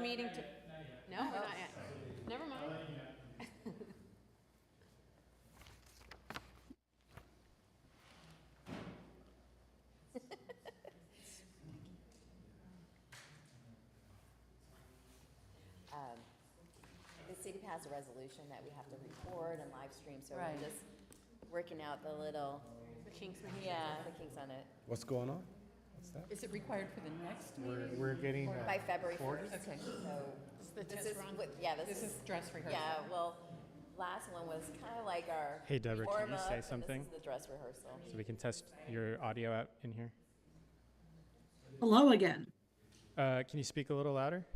meeting to, no, we're not yet. Never mind. The city passed a resolution that we have to record and live stream, so Right. we're just working out the little, The kinks we the kinks on it. What's going on? What's that? Is it required for the next meeting? We're getting, By February Fourth? 1st. Okay. So It's the this test is, run. this This is dress rehearsal. yeah, well, last one was kind of like our Hey, Deborah, can you warm-up, say and something? This is the dress rehearsal. So we can test your audio out in here. Hello again. Can you speak a little louder?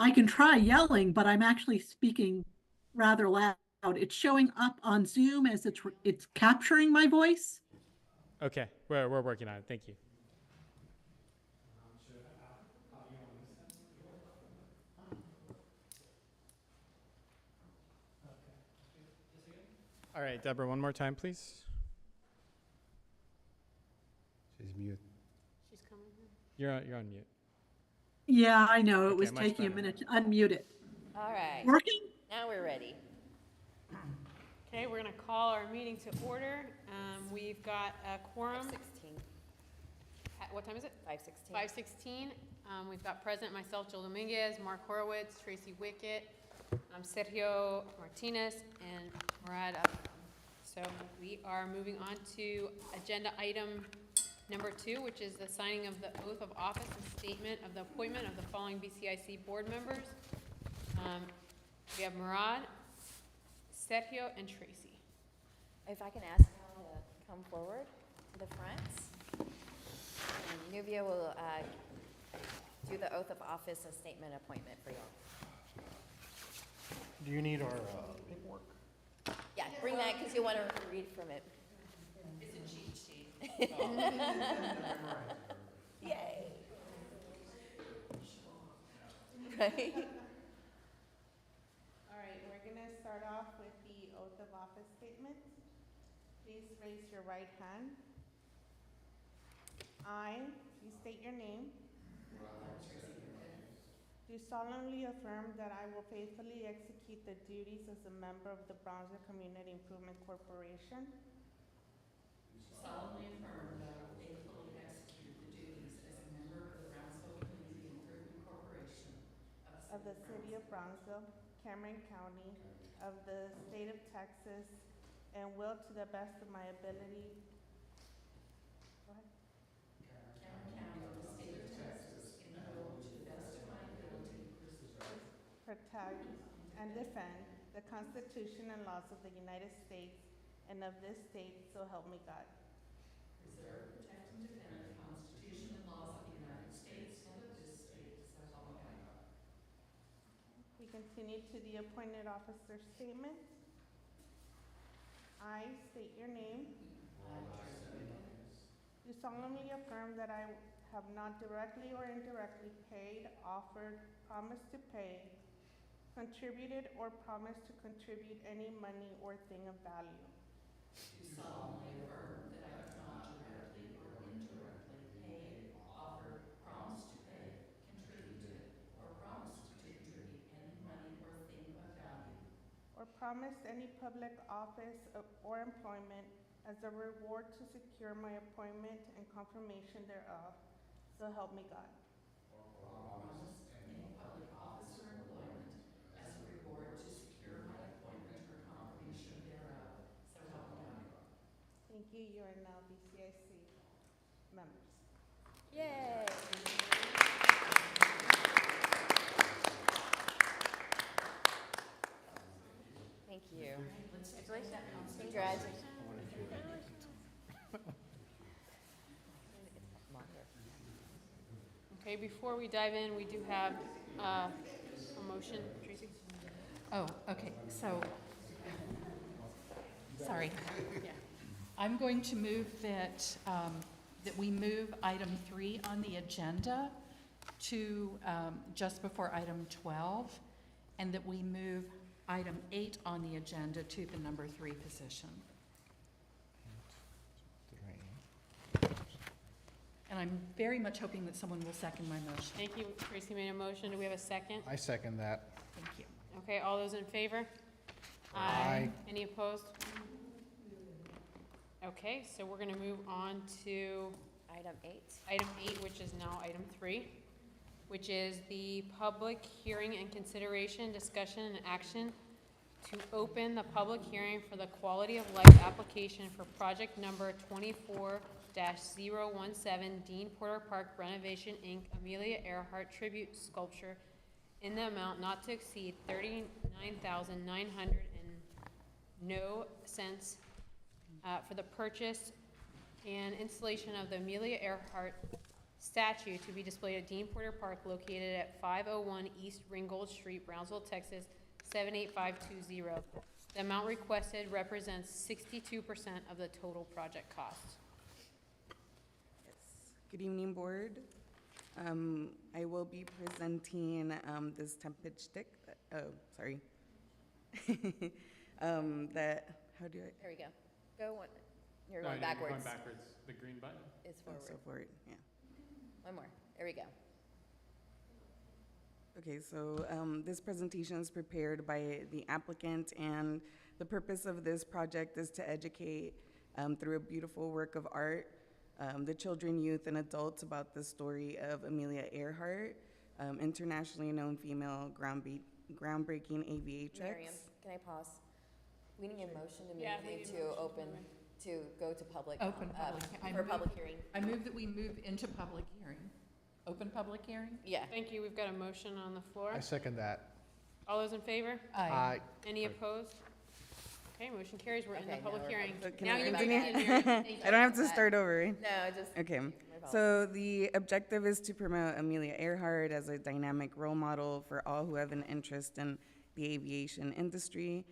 I can try yelling, but I'm actually speaking rather loud. It's showing up on Zoom as it's capturing my voice. Okay, we're working on it. Thank you. All right, Deborah, one more time, please. she's mute. She's coming. You're on mute. Yeah, I know. It Okay, was much taking a better. minute to unmute it. All right, Working? now we're ready. Okay, we're gonna call our meeting to order. We've got a quorum. 5:16. What time is it? 5:16. 5:16. We've got present myself, Jill Dominguez, Mark Horowitz, Tracy Wickett, Sergio Martinez, and Murad. So we are moving on to agenda item number 2, which is the signing of the oath of office and statement of the appointment of the following BCIC board members. We have Murad, Sergio, and Tracy. If I can ask you to come forward to the front. And Nubia will do the oath of office and statement appointment for y'all. Do you need our paperwork? Yeah, bring that because you want to read from it. It's a cheat sheet. Yay. Right? All right, we're gonna start off with the oath of office statement. Please raise your right hand. I, you state your name. Do solemnly affirm that I will faithfully execute the duties as a member of the Brownsville Community Improvement Corporation Solemnly affirm that I will faithfully execute the duties as a member of the Brownsville Community Improvement Corporation of the City of Brownsville, Cameron County, of the State of Texas, and will to the best of my ability. Go ahead. Cameron County of the State of Texas, and will to the best of my ability Protect and defend the Constitution and laws of the United States and of this state, so help me God. preserve, protect, and defend the Constitution and laws of the United States and of this state, so help me God. We continue to the appointed officer statement. I state your name. Do solemnly affirm that I have not directly or indirectly paid, offered, promised to pay, contributed, or promised to contribute any money or thing of value Do solemnly affirm that I have not directly or indirectly paid, offered, promised to pay, contributed, or promised to contribute any money or thing of value, or promised any public office or employment as a reward to secure my appointment and confirmation thereof, so help me God. promised any public office or employment as a reward to secure my appointment or confirmation thereof, so help me God. Thank you. You are now BCIC members. Yay. Thank you. Congratulations. Okay, before we dive in, we do have a motion. Tracy? Oh, okay, so, sorry. Yeah. I'm going to move that, that we move item 3 on the agenda to just before item 12, and that we move item 8 on the agenda to the number 3 position. And I'm I'm very much hoping that someone will second my motion. Thank you. Tracy made a motion. Do we have a second? I second that. Thank you. Okay, all those in favor? Aye. Any opposed? Okay, so we're gonna move on to Item 8. item 8, which is now item 3, which is the public hearing and consideration, discussion, and action to open the public hearing for the quality of life application for project number 24-017 Dean Porter Park Renovation, Inc., Amelia Earhart Tribute Sculpture in the amount not to exceed $39,900 for the purchase and installation of the Amelia Earhart statue to be displayed at Dean Porter Park located at 501 East Ringgold Street, Brownsville, Texas, 78520. The amount requested represents 62% of the total project cost. Yes. Good evening, board. I will be presenting this template stick. Sorry. That, how do I? There we go. Go one. You're going backwards. Going backwards. The green button? It's Oh, forward. so forward, yeah. One more. There we go. Okay, so this presentation is prepared by the applicant, and the purpose of this project is to educate through a beautiful work of art the children, youth, and adults about the story of Amelia Earhart, internationally known female groundbreaking aviatrix. Miriam, can I pause? We need a motion Yeah, immediately we need a to motion to open, move to go to public. Open public. I For move- public hearing. I move that we move into public hearing. Open public hearing? Yeah. Thank you. We've got a motion on the floor. I second that. All those in favor? Aye. Any opposed? Okay, motion carries. We're in the Okay, public now we're hearing. So can Now I you continue? can hear. Thank you. I don't have to start over, right? No, just. Okay, my apologies. so the objective is to promote Amelia Earhart as a dynamic role model for all who have an interest in the aviation industry,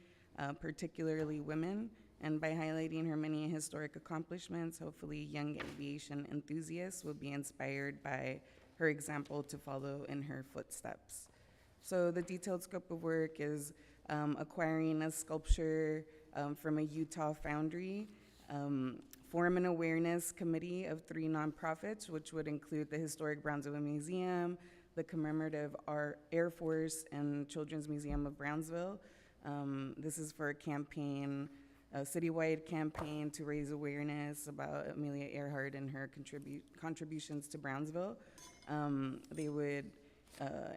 particularly women. And by highlighting her many historic accomplishments, hopefully young aviation enthusiasts will be inspired by her example to follow in her footsteps. So the detailed scope of work is acquiring a sculpture from a Utah foundry, form an awareness committee of 3 nonprofits, which would include the Historic Brownsville Museum, the Commemorative Air Force, and Children's Museum of Brownsville. This is for a campaign, a citywide campaign to raise awareness about Amelia Earhart and her contributions to Brownsville. They would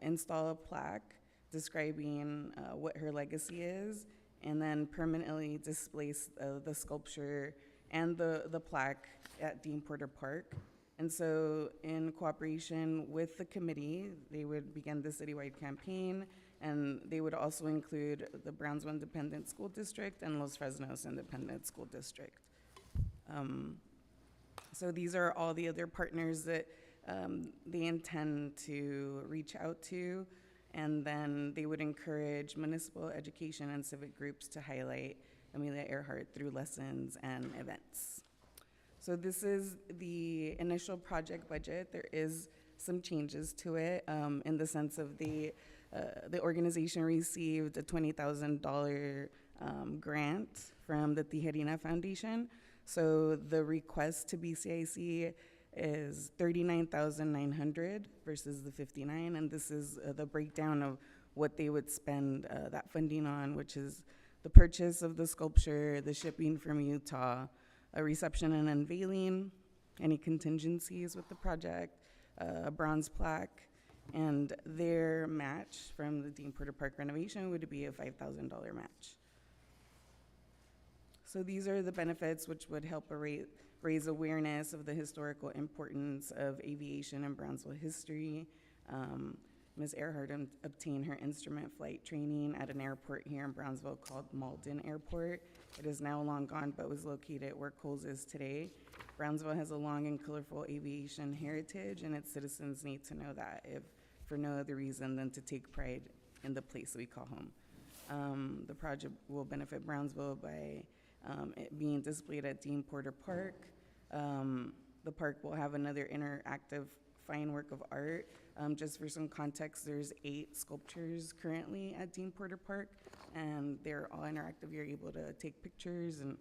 install a plaque describing what her legacy is, and then permanently displace the sculpture and the plaque at Dean Porter Park. And so in cooperation with the committee, they would begin the citywide campaign, and they would also include the Brownsville Independent School District and Los Fresnos Independent School District. So these are all the other partners that they intend to reach out to, and then they would encourage municipal education and civic groups to highlight Amelia Earhart through lessons and events. So this is the initial project budget. There is some changes to it in the sense of the organization received a $20,000 grant from the Tijerina Foundation. So the request to BCIC is $39,900 versus the $59,000, and this is the breakdown of what they would spend that funding on, which is the purchase of the sculpture, the shipping from Utah, a reception and unveiling, any contingencies with the project, a bronze plaque, and their match from the Dean Porter Park renovation would be a $5,000 match. So these are the benefits which would help raise awareness of the historical importance of aviation in Brownsville history. Ms. Earhart obtained her instrument flight training at an airport here in Brownsville called Malden Airport. It is now long gone, but was located where Coles is today. Brownsville has a long and colorful aviation heritage, and its citizens need to know that, if for no other reason than to take pride in the place we call home. The project will benefit Brownsville by it being displayed at Dean Porter Park. The park will have another interactive fine work of art. Just for some context, there's 8 sculptures currently at Dean Porter Park, and they're all interactive. You're able to take pictures and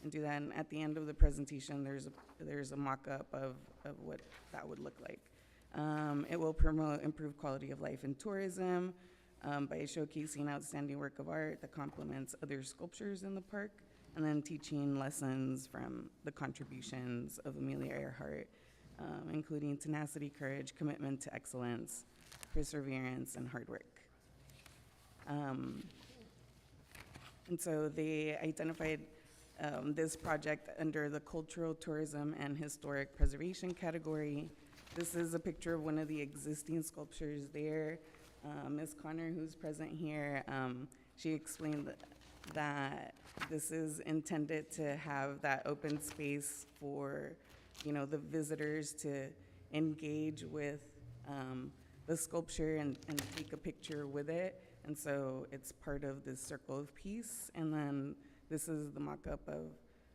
and do that. And at the end of the presentation, there's a mock-up of what that would look like. It will promote improved quality of life in tourism by showcasing outstanding work of art that complements other sculptures in the park, and then teaching lessons from the contributions of Amelia Earhart, including tenacity, courage, commitment to excellence, perseverance, and hard work. And so they identified this project under the cultural tourism and historic preservation category. This is a picture of one of the existing sculptures there. Ms. Connor, who's present here, she explained that this is intended to have that open space for, the visitors to engage with the sculpture and take a picture with it. And so it's part of this circle of peace. And then this is the mock-up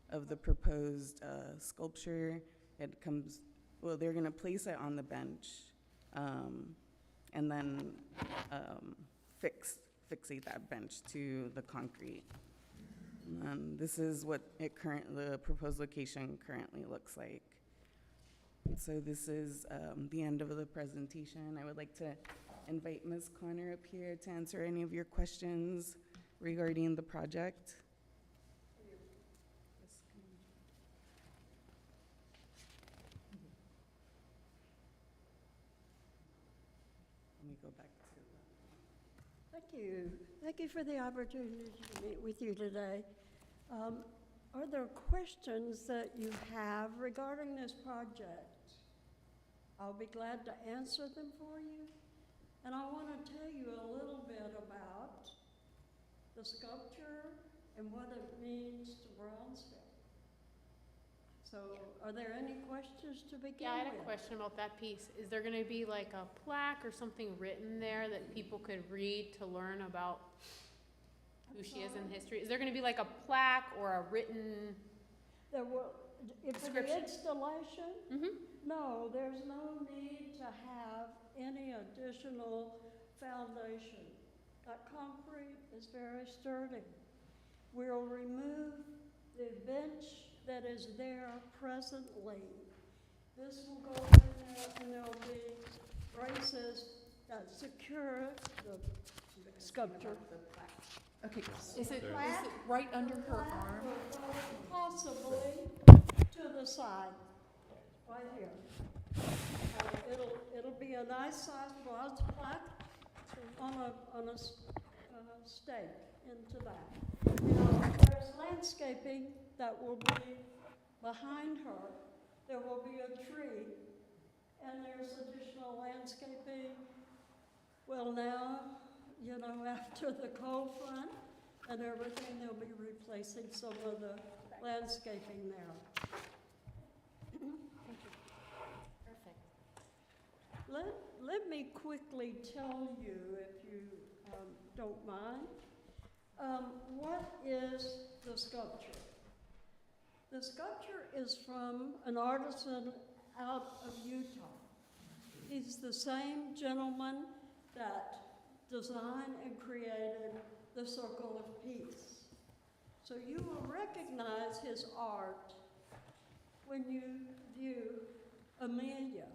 of the proposed sculpture. It comes, well, they're gonna place it on the bench and then fixate that bench to the concrete. And this is what the proposed location currently looks like. And so this is the end of the presentation. I would like to invite Ms. Connor up here to answer any of your questions regarding the project. Let me go back to Thank you. Thank you for the opportunity to meet with you today. Are there questions that you have regarding this project? I'll be glad to answer them for you. And I want to tell you a little bit about the sculpture and what it means to Brownsville. So are there any questions to begin with? Yeah, I had a question about that piece. Is there gonna be like a plaque or something written there that people could read to learn about who she is in history? Is there gonna be like a plaque or a written? There will, if for the Description. installation, Mm-hmm. no, there's no need to have any additional foundation. That concrete is very sturdy. We'll remove the bench that is there presently. This will go in there and there'll be braces that secure the sculpture. Okay, Is it right under her arm? Possibly to the side, right here. It'll be a nice sized bronze plaque on a stake into that. There's landscaping that will be behind her. There will be a tree, and there's additional landscaping. Well, now, after the cold front and everything, they'll be replacing some of the landscaping there. Perfect. Let me quickly tell you, if you don't mind, what is the sculpture? The sculpture is from an artisan out of Utah. He's the same gentleman that designed and created the Circle of Peace. So you will recognize his art when you view Amelia.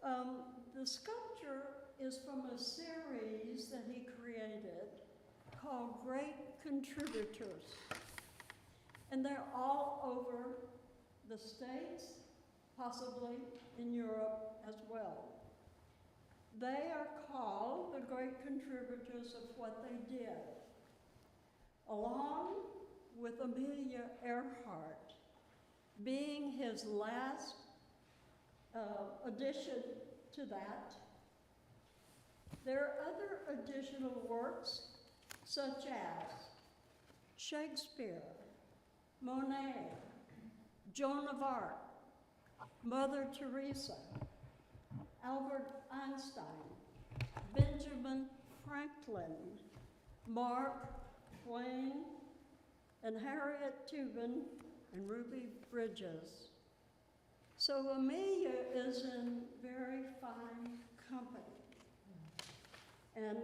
The sculpture is from a series that he created called Great Contributors. And they're all over the States, possibly in Europe as well. They are called the great contributors of what they did. Along with Amelia Earhart being his last addition to that, there are other additional works such as Shakespeare, Monet, Joan of Arc, Mother Teresa, Albert Einstein, Benjamin Franklin, Mark Twain, and Harriet Tubman, and Ruby Bridges. So Amelia is in very fine company. And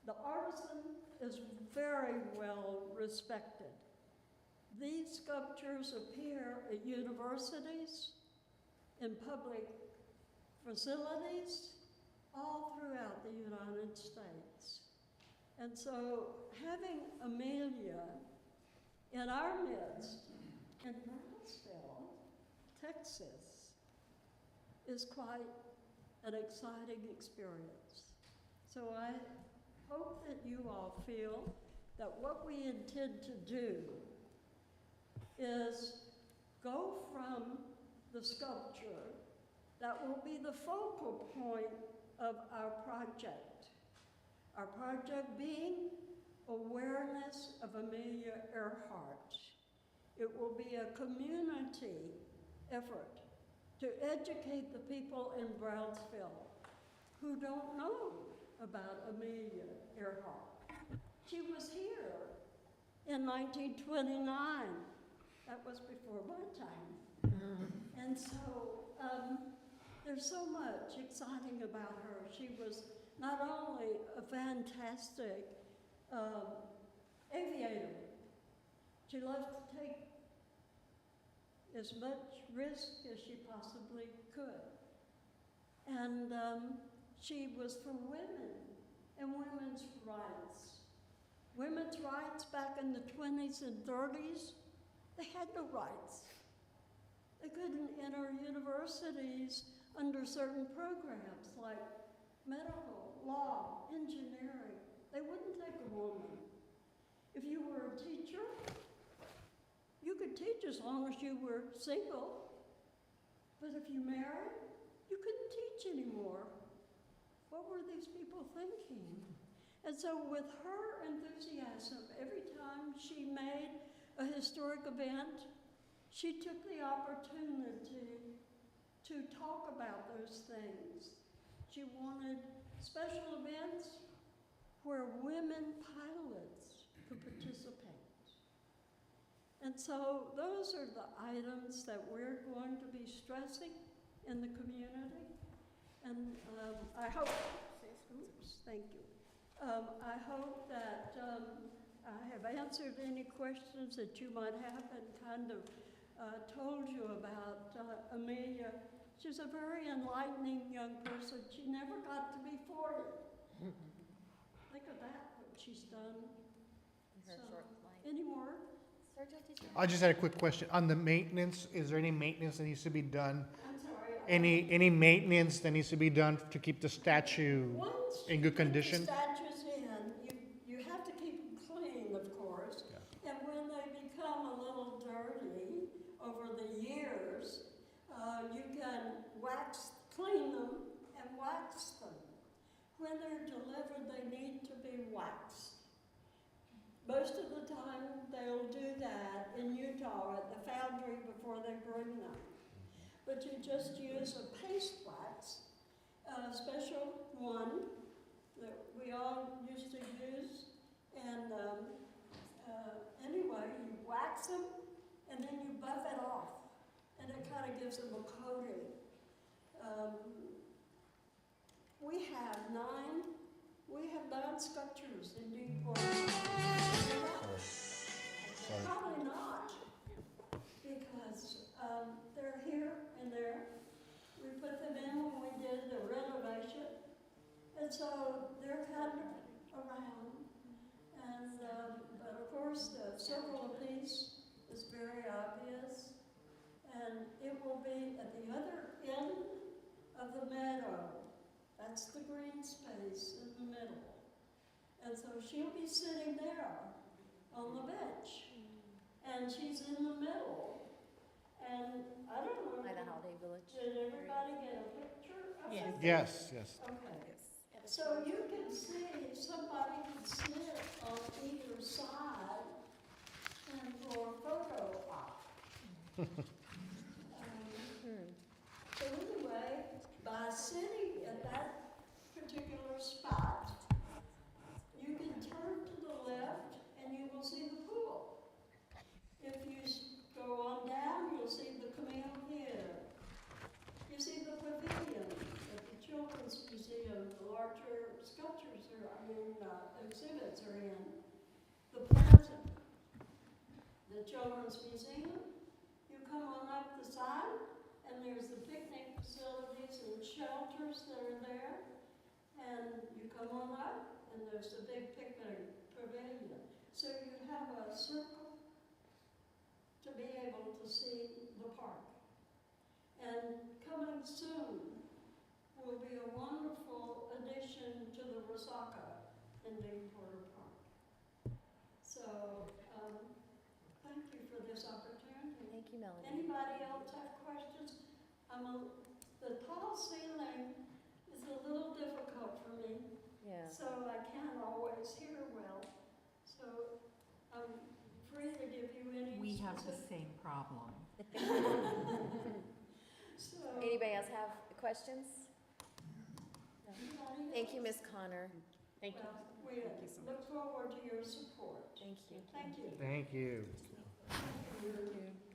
The artisan is very well respected. These sculptures appear at universities, in public facilities, all throughout the United States. And so having Amelia in our midst in Brownsville, Texas, is quite an exciting experience. So I hope that you all feel that what we intend to do is go from the sculpture that will be the focal point of our project. Our project being awareness of Amelia Earhart. It will be a community effort to educate the people in Brownsville who don't know about Amelia Earhart. She was here in 1929. That was before my time. And so there's so much exciting about her. She was not only a fantastic aviator, she loved to take as much risk as she possibly could. And she was for women and women's rights. Women's rights back in the 20s and 30s, they had no rights. They couldn't enter universities under certain programs like medical, law, engineering. They wouldn't take a woman. If you were a teacher, you could teach as long as you were single. But if you married, you couldn't teach anymore. What were these people thinking? And so with her enthusiasm, every time she made a historic event, she took the opportunity to talk about those things. She wanted special events where women pilots could participate. And so those are the items that we're going to be stressing in the community. And I hope, oops, thank you. I hope that I have answered any questions that you might have and kind of told you about Amelia. She's a very enlightening young person. She never got to be 40. Think of that, what she's done. Her So, short life. any more? Sergio, did you? I just had a quick question. On the maintenance, is there any maintenance that needs to be done? I'm sorry. Any maintenance that needs to be done to keep the statue Once in you good put condition? the statues in, you have to keep them clean, of course. Yeah. And when they become a little dirty over the years, you can clean them and wax them. When they're delivered, they need to be waxed. Most of the time, they'll do that in Utah at the foundry before they bring them. But you just use a paste wax, a special one that we all used to use. And anyway, you wax them and then you buff it off. And it kind of gives them a coating. We have nine sculptures in Newport. Sorry. Probably not, because they're here and there. We put them in when we did the renovation, and so they're kind of around. And but of course, the circle piece is very obvious, and it will be at the other end of the meadow. That's the green space in the middle. And so she'll be sitting there on the bench. And she's in the middle. And I don't know. By the Holiday Village. Did everybody get a picture of Yes. it? Yes, yes. Okay. So you can see somebody can sit on either side and for a photo op. So anyway, by sitting at that particular spot, you can turn to the left and you will see the pool. If you go on down, you'll see the Camille Theater. You see the pavilion at the Children's Museum, the larger sculptures are, Children's Museum. You come on up the side, and there's the picnic facilities and shelters that are there. And you come on up, and there's a big picnic pavilion. So you have a circle to be able to see the park. And coming soon will be a wonderful addition to the Resaca in Deepwater Park. So, thank you for this opportunity. Thank you, Melanie. Anybody else have questions? The tall ceiling is a little difficult for me, Yeah. so I can't always hear well. So I'm free to give you any. We have the specific- same problem. So, Anybody else have questions? No. anybody Thank you, else? Ms. Connor. Thank you. Well, we look forward to your support. Thank you. Thank you. Thank you.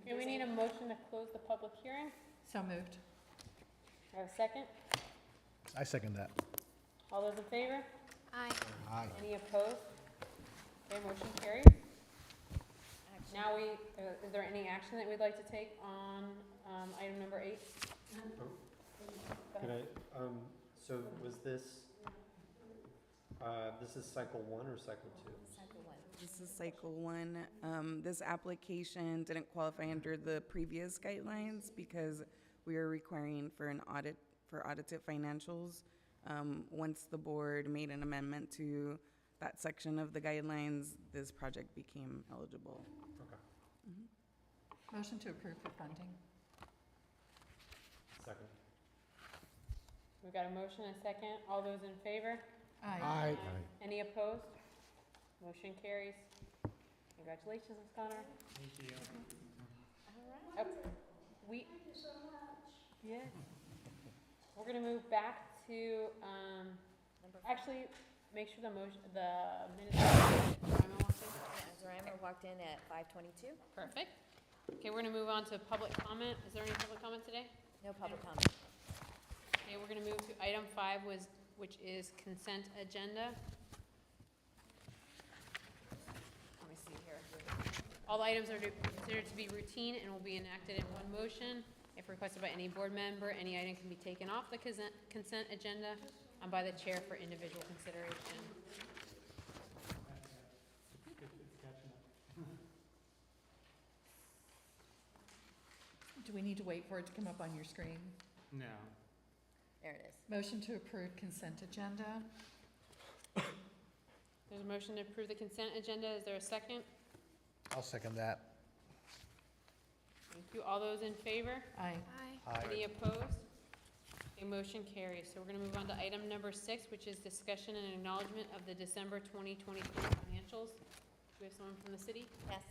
Okay, we need a motion to close the public hearing. So moved. I have a second. I second that. All those in favor? Aye. Aye. Any opposed? Okay, motion carried. Now is there any action that we'd like to take on item number 8? Go Can ahead. I, so was this is cycle 1 or cycle 2? Cycle 1. This is cycle 1. This application didn't qualify under the previous guidelines because we are requiring for an audit, for audited financials. Once the board made an amendment to that section of the guidelines, this project became eligible. Okay. Motion to approve for funding. Second. We've got a motion and a second. All those in favor? Aye. Any opposed? Motion carries. Congratulations, Ms. Connor. Thank you. All right. We, Thank you so much. yeah. We're gonna move back to, Number 5. actually, make sure the minutes. Jemima walked in. Zarima walked in at 5:22. Perfect. Okay, we're gonna move on to public comment. Is there any public comment today? No public comment. Okay, we're gonna move to item 5, which is consent agenda. Let me see here. All items are considered to be routine and will be enacted in one motion. If requested by any board member, any item can be taken off the consent agenda and by the chair for individual consideration. Do we need to wait for it to come up on your screen? No. There it is. Motion to approve consent agenda. There's a motion to approve the consent agenda. Is there a second? I'll second that. Thank you. All those in favor? Aye. Any opposed? A motion carries. So we're gonna move on to item number 6, which is discussion and acknowledgement of the December 2023 financials. Do we have someone from the city? Yes.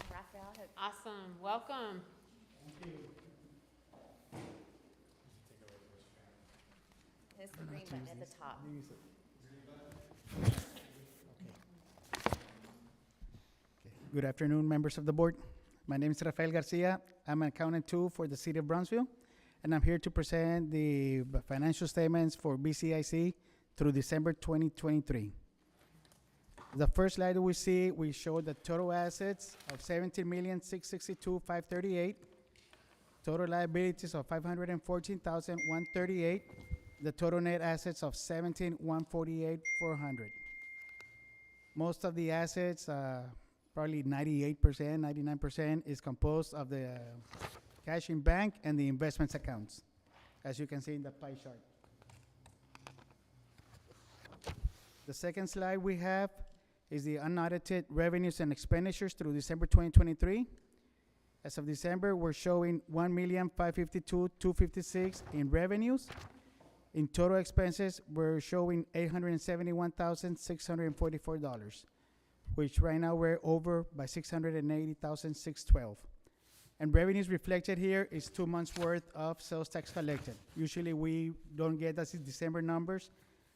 Raphael. Awesome. Welcome. It's the green button at the top. Good afternoon, members of the board. My name is Rafael Garcia. I'm an accountant 2 for the city of Brownsville, and I'm here to present the financial statements for BCIC through December 2023. The first slide we see, we show the total assets of $17,662,538, total liabilities of $514,138, the total net assets of $17,148,400. Most of the assets, probably 98%, 99% is composed of the cash in bank and the investments accounts, as you can see in the pie chart. The second slide we have is the unaudited revenues and expenditures through December 2023. As of December, we're showing $1,552,256 in revenues. In total expenses, we're showing $871,644. Which right now we're over by $680,612. And revenues reflected here is 2 months worth of sales tax collected. Usually we don't get the December numbers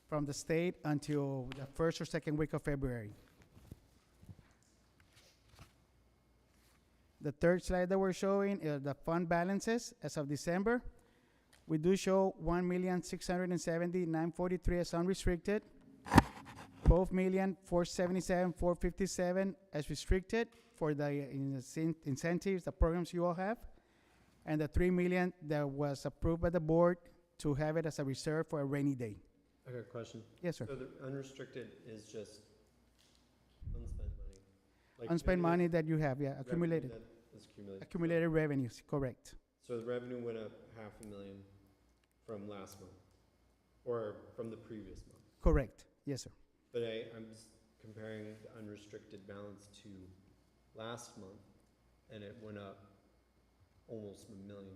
from the state until the first or second week of February. The third slide that we're showing is the fund balances as of December. We do show $1,670,943 as unrestricted. $12,477,457 as restricted for the incentives, the programs you all have, and the $3 million that was approved by the board to have it as a reserve for a rainy day. I got a question. Yes, sir. So the unrestricted is just unspent money? Like Unspent maybe money that you have, yeah, revenue accumulated, that is accumulated. accumulated revenues, correct. So the revenue went up $500,000 from last month, or from the previous month. Correct, yes, sir. But I'm just comparing the unrestricted balance to last month, and it went up almost $1 million.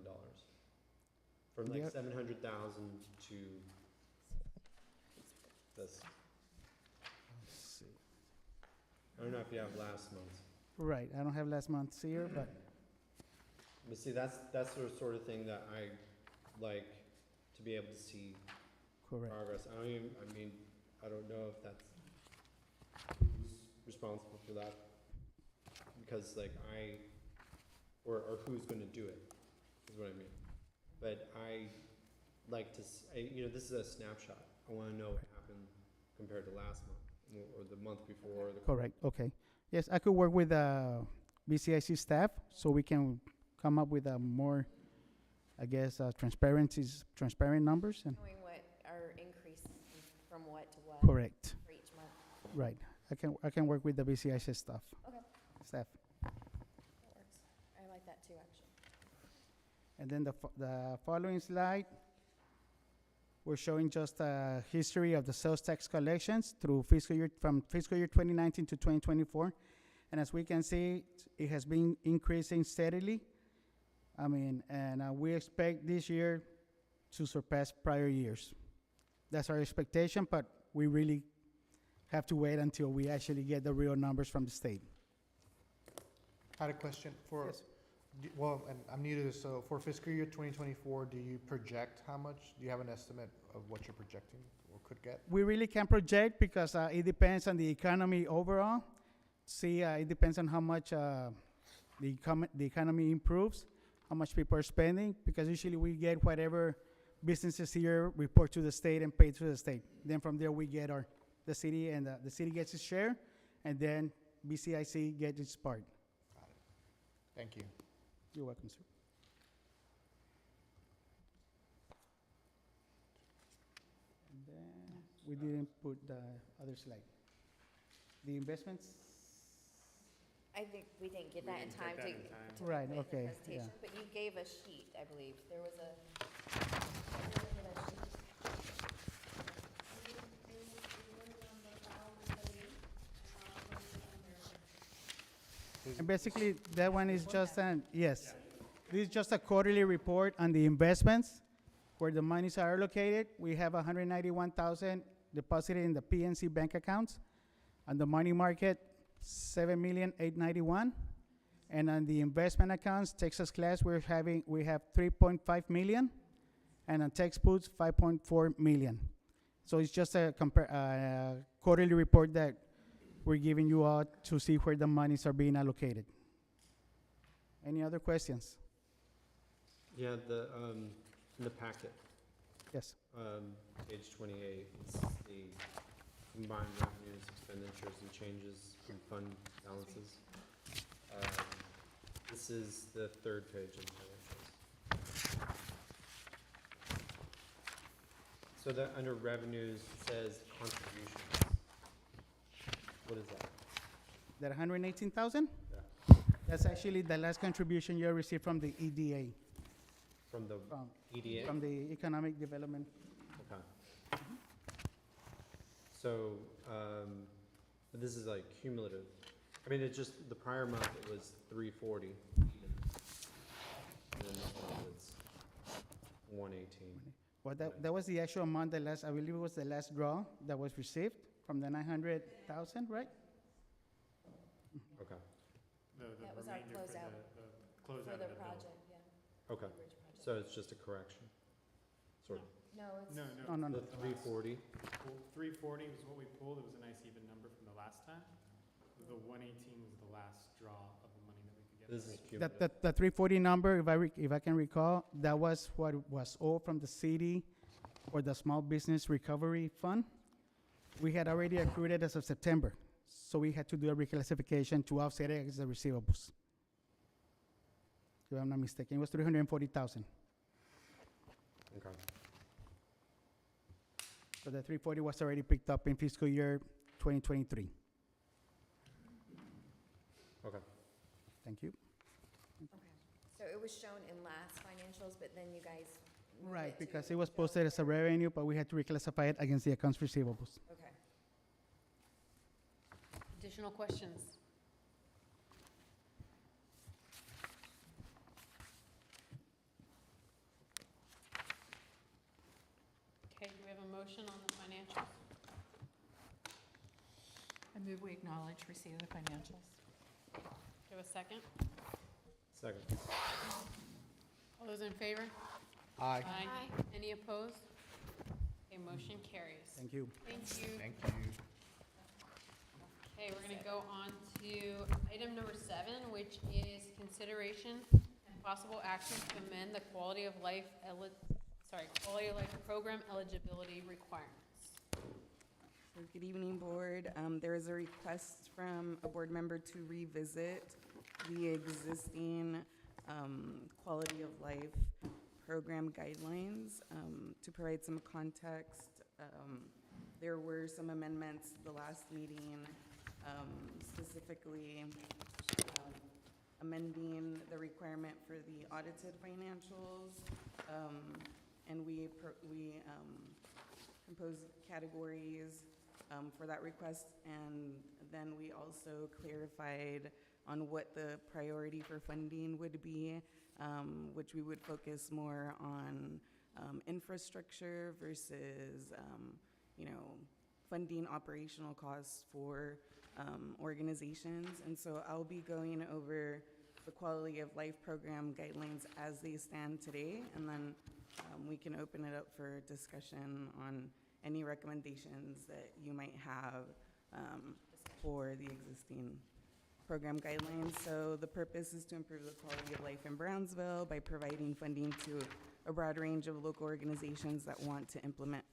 From like Yep. 700,000 to this. Let's see. I don't know if you have last month. Right, I don't have last month's here, but But see, that's the sort of thing that I like to be able to see correct. progress. I don't know if that's who's responsible for that. Because like or who's gonna do it, is what I mean. But I like to, this is a snapshot. I wanna know what happened compared to last month, or the month before, or the. Correct, okay. Yes, I could work with BCIC staff so we can come up with a more, I guess, transparent numbers and, Knowing what our increase is from what to what correct, for each month. right. I can work with the BCIC staff. Okay. Staff. That works. I like that too, actually. And then the following slide, we're showing just a history of the sales tax collections through from fiscal year 2019 to 2024. And as we can see, it has been increasing steadily. And we expect this year to surpass prior years. That's our expectation, but we really have to wait until we actually get the real numbers from the state. I had a question for, Yes. well, and I'm new to this, so for fiscal year 2024, do you project how much? Do you have an estimate of what you're projecting or could get? We really can't project because it depends on the economy overall. It depends on how much the economy improves, how much people are spending, because usually we get whatever businesses here report to the state and pay to the state. Then from there we get the city, and the city gets its share, and then BCIC gets its part. Got it. Thank you. You're welcome, sir. And then we didn't put the other slide. The investments. I think we didn't get that in time to Right, put in the okay, yeah. presentation, but you gave a sheet, I believe. There was a. And basically, that one is just yes. This is just a quarterly report on the investments, where the monies are allocated. We have 191,000 deposited in the PNC bank accounts. On the money market, 7,891,000. And on the investment accounts, Texas Class, we have 3.5 million. And on textbooks, 5.4 million. So it's just a quarterly report that we're giving you all to see where the monies are being allocated. Any other questions? Yeah, in the packet, Yes. page 28, it's the combined revenues, expenditures, and changes in fund balances. This is the third page in financials. So that under revenues, it says contributions. What is that? That 118,000? Yeah. That's actually the last contribution you received from the EDA, From the EDA? from the Economic Development. Okay. So, but this is like cumulative. I mean, it's just, the prior month it was 340. And then this month it's 118. Well, that was the actual amount, I believe it was the last draw that was received from the 900,000, right? Okay, That was our closeout for the project, yeah. okay. Bridge project. So it's just a correction? Sort of. No, it's. No, no, no. The 340? 340 was what we pulled. It was a nice even number from the last time. The 118 was the last draw of the money that we could get. This is cumulative. The 340 number, if I can recall, that was what was owed from the city or the Small Business Recovery Fund. We had already accrued it as of September, so we had to do a reclassification to offset it as the receivables. If I'm not mistaken, it was 340,000. Okay. So the 340 was already picked up in fiscal year 2023. Okay. Thank you. So it was shown in last financials, but then you guys moved Right, it to because it was posted as a revenue, but we had to reclassify it against the accounts receivables. Okay. Additional questions? Okay, do we have a motion on the financials? I move we acknowledge receipt of the financials. Do we have a second? Second. All those in favor? Aye. Any opposed? Okay, motion carries. Thank you. Thank you. Thank you. Okay, we're gonna go on to item number 7, which is consideration and possible action to amend the quality of life program eligibility requirements. So good evening, board. There is a request from a board member to revisit the existing quality of life program guidelines. To provide some context, there were some amendments the last meeting, specifically amending the requirement for the audited financials, and we composed categories for that request, and then we also clarified on what the priority for funding would be, which we would focus more on infrastructure versus, funding operational costs for organizations. And so I'll be going over the quality of life program guidelines as they stand today, and then we can open it up for discussion on any recommendations that you might have for the existing program guidelines. So the purpose is to improve the quality of life in Brownsville by providing funding to a broad range of local organizations that want to implement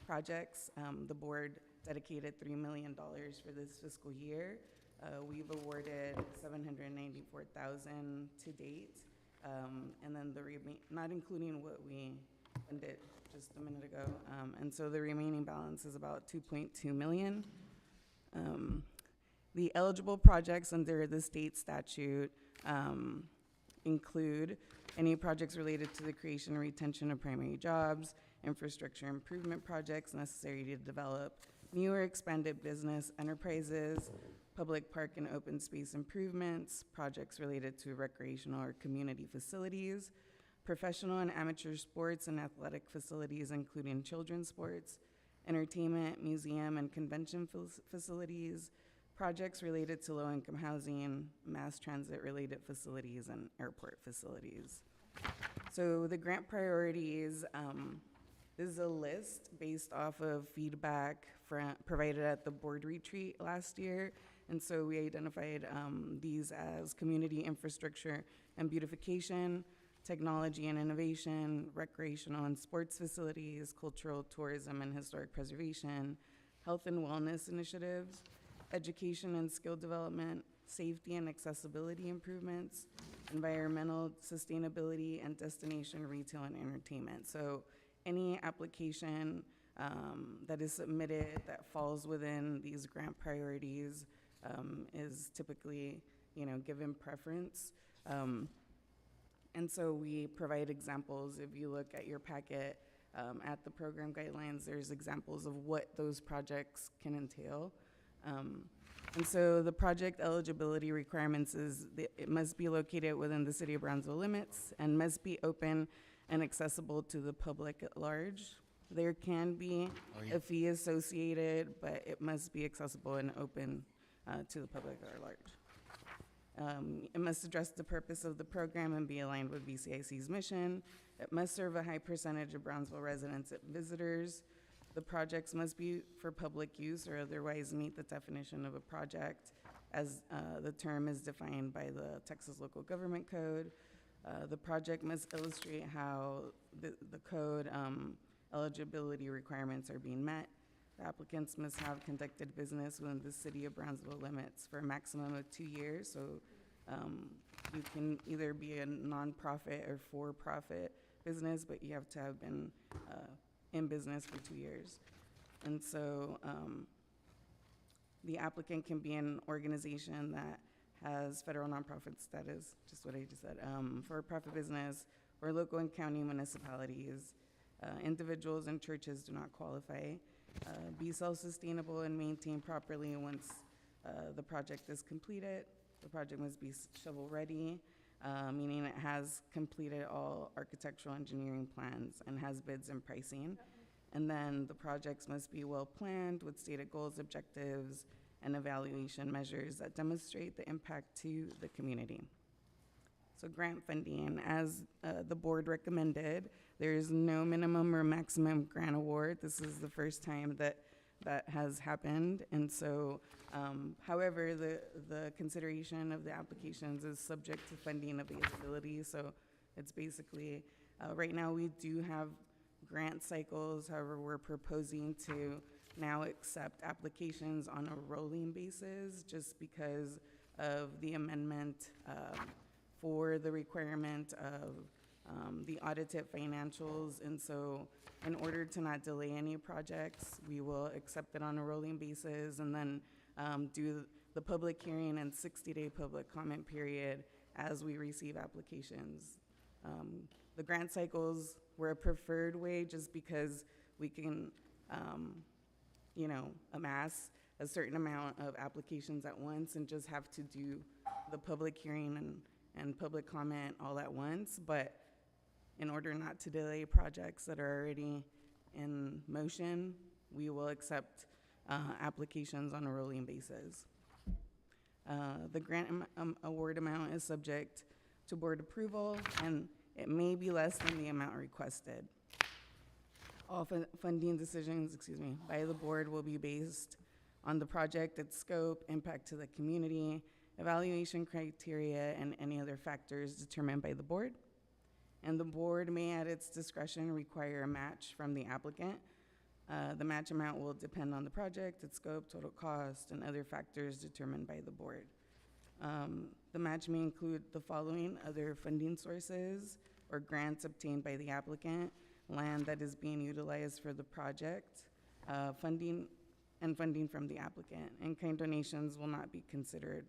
projects. The board dedicated $3 million for this fiscal year. We've awarded $794,000 to date, and then not including what we funded just a minute ago. And so the remaining balance is about 2.2 million. The eligible projects under the state statute include any projects related to the creation or retention of primary jobs, infrastructure improvement projects necessary to develop new or expanded business enterprises, public park and open space improvements, projects related to recreational or community facilities, professional and amateur sports and athletic facilities, including children's sports, entertainment, museum, and convention facilities, projects related to low-income housing, mass transit-related facilities, and airport facilities. So the grant priorities, this is a list based off of feedback provided at the board retreat last year. And so we identified these as community infrastructure and beautification, technology and innovation, recreational and sports facilities, cultural tourism and historic preservation, health and wellness initiatives, education and skill development, safety and accessibility improvements, environmental sustainability, and destination retail and entertainment. So any application that is submitted that falls within these grant priorities is typically, given preference. And so we provide examples. If you look at your packet at the program guidelines, there's examples of what those projects can entail. And so the project eligibility requirements is that it must be located within the city of Brownsville limits and must be open and accessible to the public at large. There can be a fee associated, but it must be accessible and open to the public at large. It must address the purpose of the program and be aligned with BCIC's mission. It must serve a high percentage of Brownsville residents and visitors. The projects must be for public use or otherwise meet the definition of a project as the term is defined by the Texas Local Government Code. The project must illustrate how the code eligibility requirements are being met. The applicants must have conducted business within the city of Brownsville limits for a maximum of 2 years. So you can either be a nonprofit or for-profit business, but you have to have been in business for 2 years. And so the applicant can be an organization that has federal nonprofit status, just what I just said, for-profit business, or local and county municipalities. Individuals and churches do not qualify. Be self-sustainable and maintained properly once the project is completed. The project must be shovel-ready, meaning it has completed all architectural engineering plans and has bids and pricing. And then the projects must be well-planned with stated goals, objectives, and evaluation measures that demonstrate the impact to the community. So grant funding, as the board recommended, there is no minimum or maximum grant award. This is the first time that has happened. And so, however, the consideration of the applications is subject to funding availability. So it's basically, right now we do have grant cycles. However, we're proposing to now accept applications on a rolling basis just because of the amendment for the requirement of the audited financials. And so in order to not delay any projects, we will accept it on a rolling basis and then do the public hearing and 60-day public comment period as we receive applications. The grant cycles were a preferred way just because we can, amass a certain amount of applications at once and just have to do the public hearing and public comment all at once. But in order not to delay projects that are already in motion, we will accept applications on a rolling basis. The grant award amount is subject to board approval, and it may be less than the amount requested. All funding decisions, by the board will be based on the project, its scope, impact to the community, evaluation criteria, and any other factors determined by the board. And the board may, at its discretion, require a match from the applicant. The match amount will depend on the project, its scope, total cost, and other factors determined by the board. The match may include the following other funding sources or grants obtained by the applicant, land that is being utilized for the project, funding from the applicant. In-kind donations will not be considered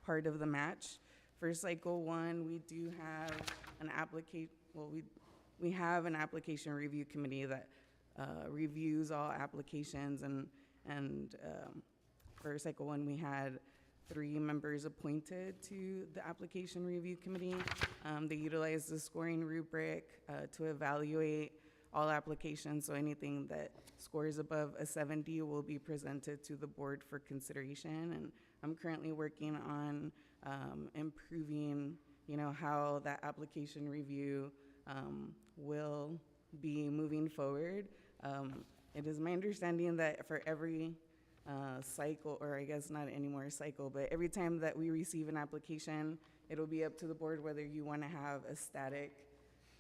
part of the match. For cycle one, we do have an we have an application review committee that reviews all applications, and for cycle one, we had 3 members appointed to the application review committee. They utilize the scoring rubric to evaluate all applications, so anything that scores above a 70 will be presented to the board for consideration. And I'm currently working on improving, how that application review will be moving forward. It is my understanding that for every cycle, or I guess not anymore cycle, but every time that we receive an application, it'll be up to the board whether you want to have a static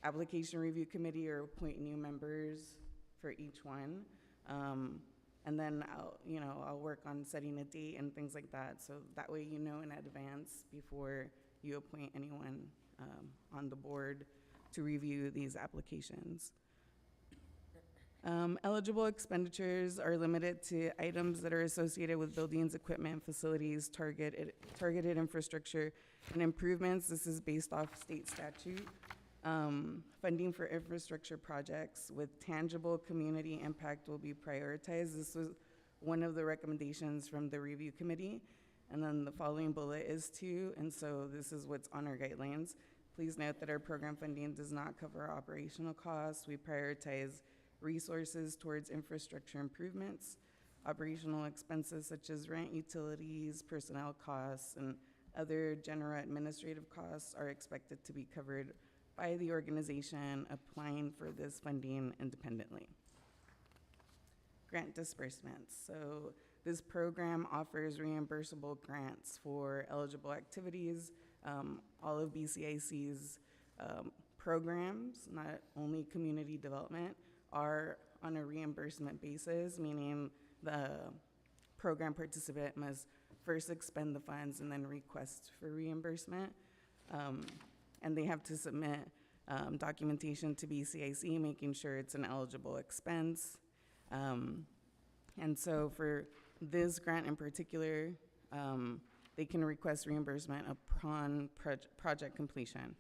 application review committee or appoint new members for each one. And then I'll work on setting a date and things like that, so that way you know in advance before you appoint anyone on the board to review these applications. Eligible expenditures are limited to items that are associated with buildings, equipment, facilities, targeted infrastructure, and improvements. This is based off state statute. Funding for infrastructure projects with tangible community impact will be prioritized. This was one of the recommendations from the review committee. And then the following bullet is too, and so this is what's on our guidelines. Please note that our program funding does not cover operational costs. We prioritize resources towards infrastructure improvements. Operational expenses such as rent, utilities, personnel costs, and other general administrative costs are expected to be covered by the organization applying for this funding independently. Grant disbursements. So this program offers reimbursable grants for eligible activities. All of BCIC's programs, not only community development, are on a reimbursement basis, meaning the program participant must first expend the funds and then request for reimbursement. And they have to submit documentation to BCIC, making sure it's an eligible expense. And so for this grant in particular, they can request reimbursement upon project completion.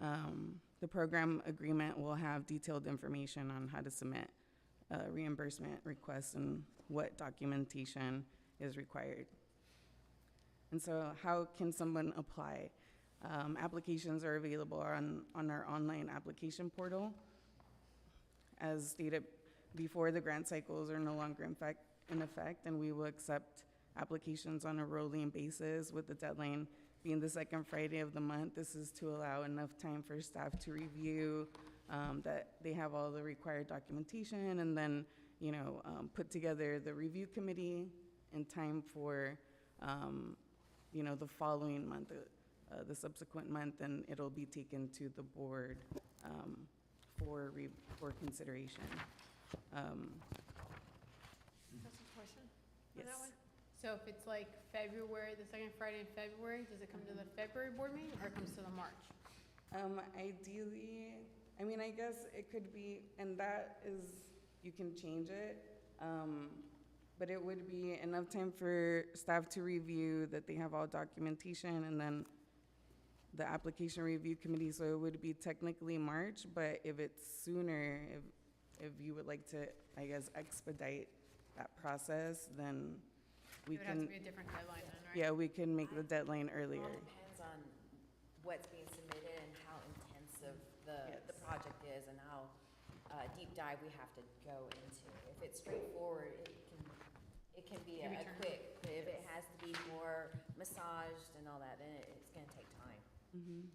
The program agreement will have detailed information on how to submit reimbursement requests and what documentation is required. And so how can someone apply? Applications are available on our online application portal. As stated before, the grant cycles are no longer in effect, and we will accept applications on a rolling basis with the deadline being the second Friday of the month. This is to allow enough time for staff to review, that they have all the required documentation, and then, put together the review committee in time for, the following month, the subsequent month, and it'll be taken to the board for consideration. That's a question on Yes. that one? So if it's like February, the second Friday in February, does it come to the February board meeting or it comes to the March? Ideally, I guess it could be, and that is, you can change it, but it would be enough time for staff to review that they have all documentation, and then the application review committee, so it would be technically March, but if it's sooner, if you would like to, I guess, expedite that process, then we It would have to can, be a different deadline then, right? yeah, we can make the deadline It earlier. all depends on what's being submitted and how intensive the Yes. project is and how deep dive we have to go into. If it's straightforward, it can be Can be a turned quick, but if it has to be more massaged and all that, then it's gonna take time. Mhm.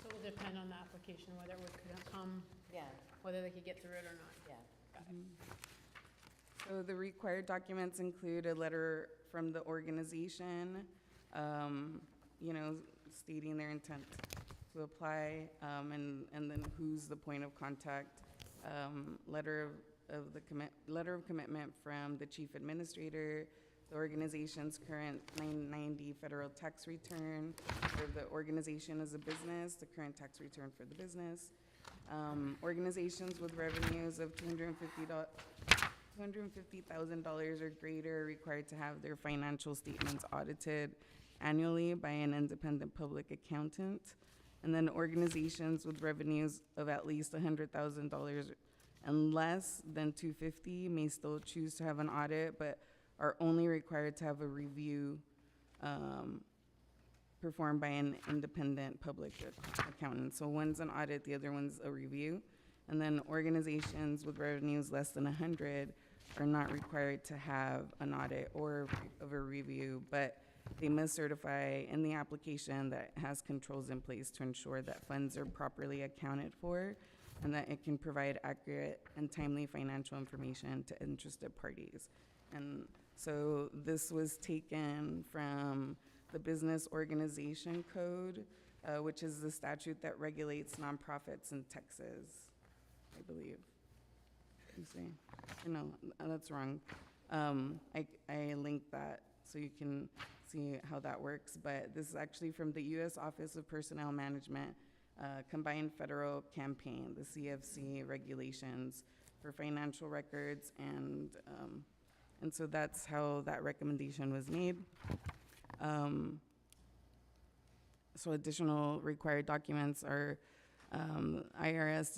So it will depend on the application, whether it would come, Yeah, whether they could get through it or not. yeah. Got it. So the required documents include a letter from the organization, stating their intent to apply, and then who's the point of contact. Letter of commitment from the chief administrator, the organization's current 990 federal tax return, or the organization as a business, the current tax return for the business. Organizations with revenues of $250,000 or greater are required to have their financial statements audited annually by an independent public accountant. And then organizations with revenues of at least $100,000 and less than $250,000 may still choose to have an audit, but are only required to have a review performed by an independent public accountant. So one's an audit, the other one's a review. And then organizations with revenues less than 100 are not required to have an audit or of a review, but they must certify in the application that it has controls in place to ensure that funds are properly accounted for and that it can provide accurate and timely financial information to interested parties. And so this was taken from the Business Organization Code, which is the statute that regulates nonprofits in Texas, I believe. You see? No, that's wrong. I linked that so you can see how that works, but this is actually from the U.S. Office of Personnel Management, Combined Federal Campaign, the CFC regulations for financial records, and so that's how that recommendation was made. So additional required documents are IRS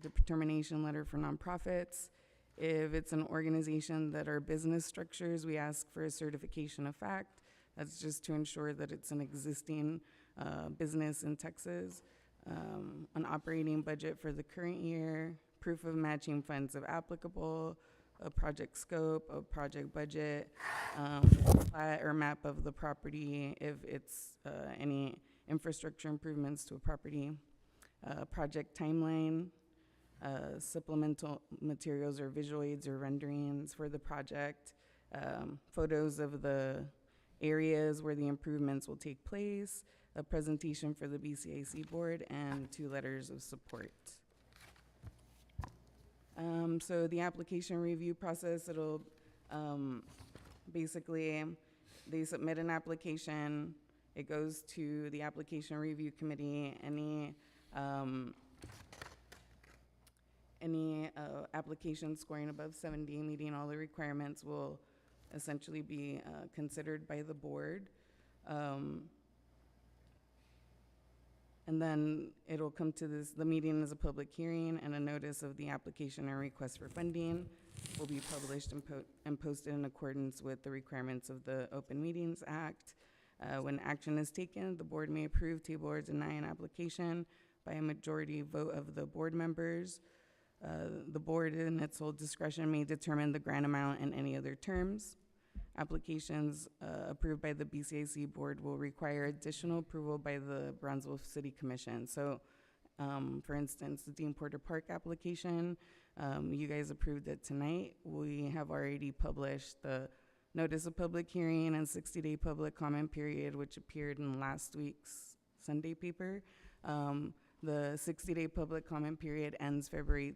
determination letter for nonprofits. If it's an organization that are business structures, we ask for a certification of fact. That's just to ensure that it's an existing business in Texas. An operating budget for the current year, proof of matching funds if applicable, a project scope, a project budget, plat or map of the property if it's any infrastructure improvements to a property, project timeline, supplemental materials or visual aids or renderings for the project, photos of the areas where the improvements will take place, a presentation for the BCIC board, and 2 letters of support. So the application review process, it'll, basically, they submit an application, it goes to the application review committee, any application scoring above 70, meeting all the requirements, will essentially be considered by the board. And then it'll come to the meeting as a public hearing, and a notice of the application and request for funding will be published and posted in accordance with the requirements of the Open Meetings Act. When action is taken, the board may approve, table, or deny an application by a majority vote of the board members. The board, in its sole discretion, may determine the grant amount and any other terms. Applications approved by the BCIC board will require additional approval by the Brownsville City Commission. So, for instance, the Dean Porter Park application, you guys approved it tonight. We have already published the notice of public hearing and 60-day public comment period, which appeared in last week's Sunday paper. The 60-day public comment period ends February,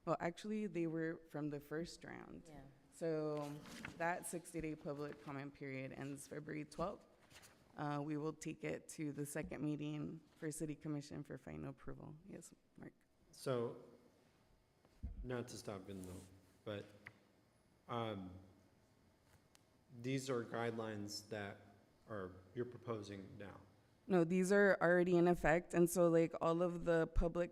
well, actually, they were from the first round. Yeah. So that 60-day public comment period ends February 12th. We will take it to the second meeting for City Commission for final approval. Yes, Mark? So, not to stop in though, but these are guidelines that you're proposing now. No, these are already in effect, and so like all of the public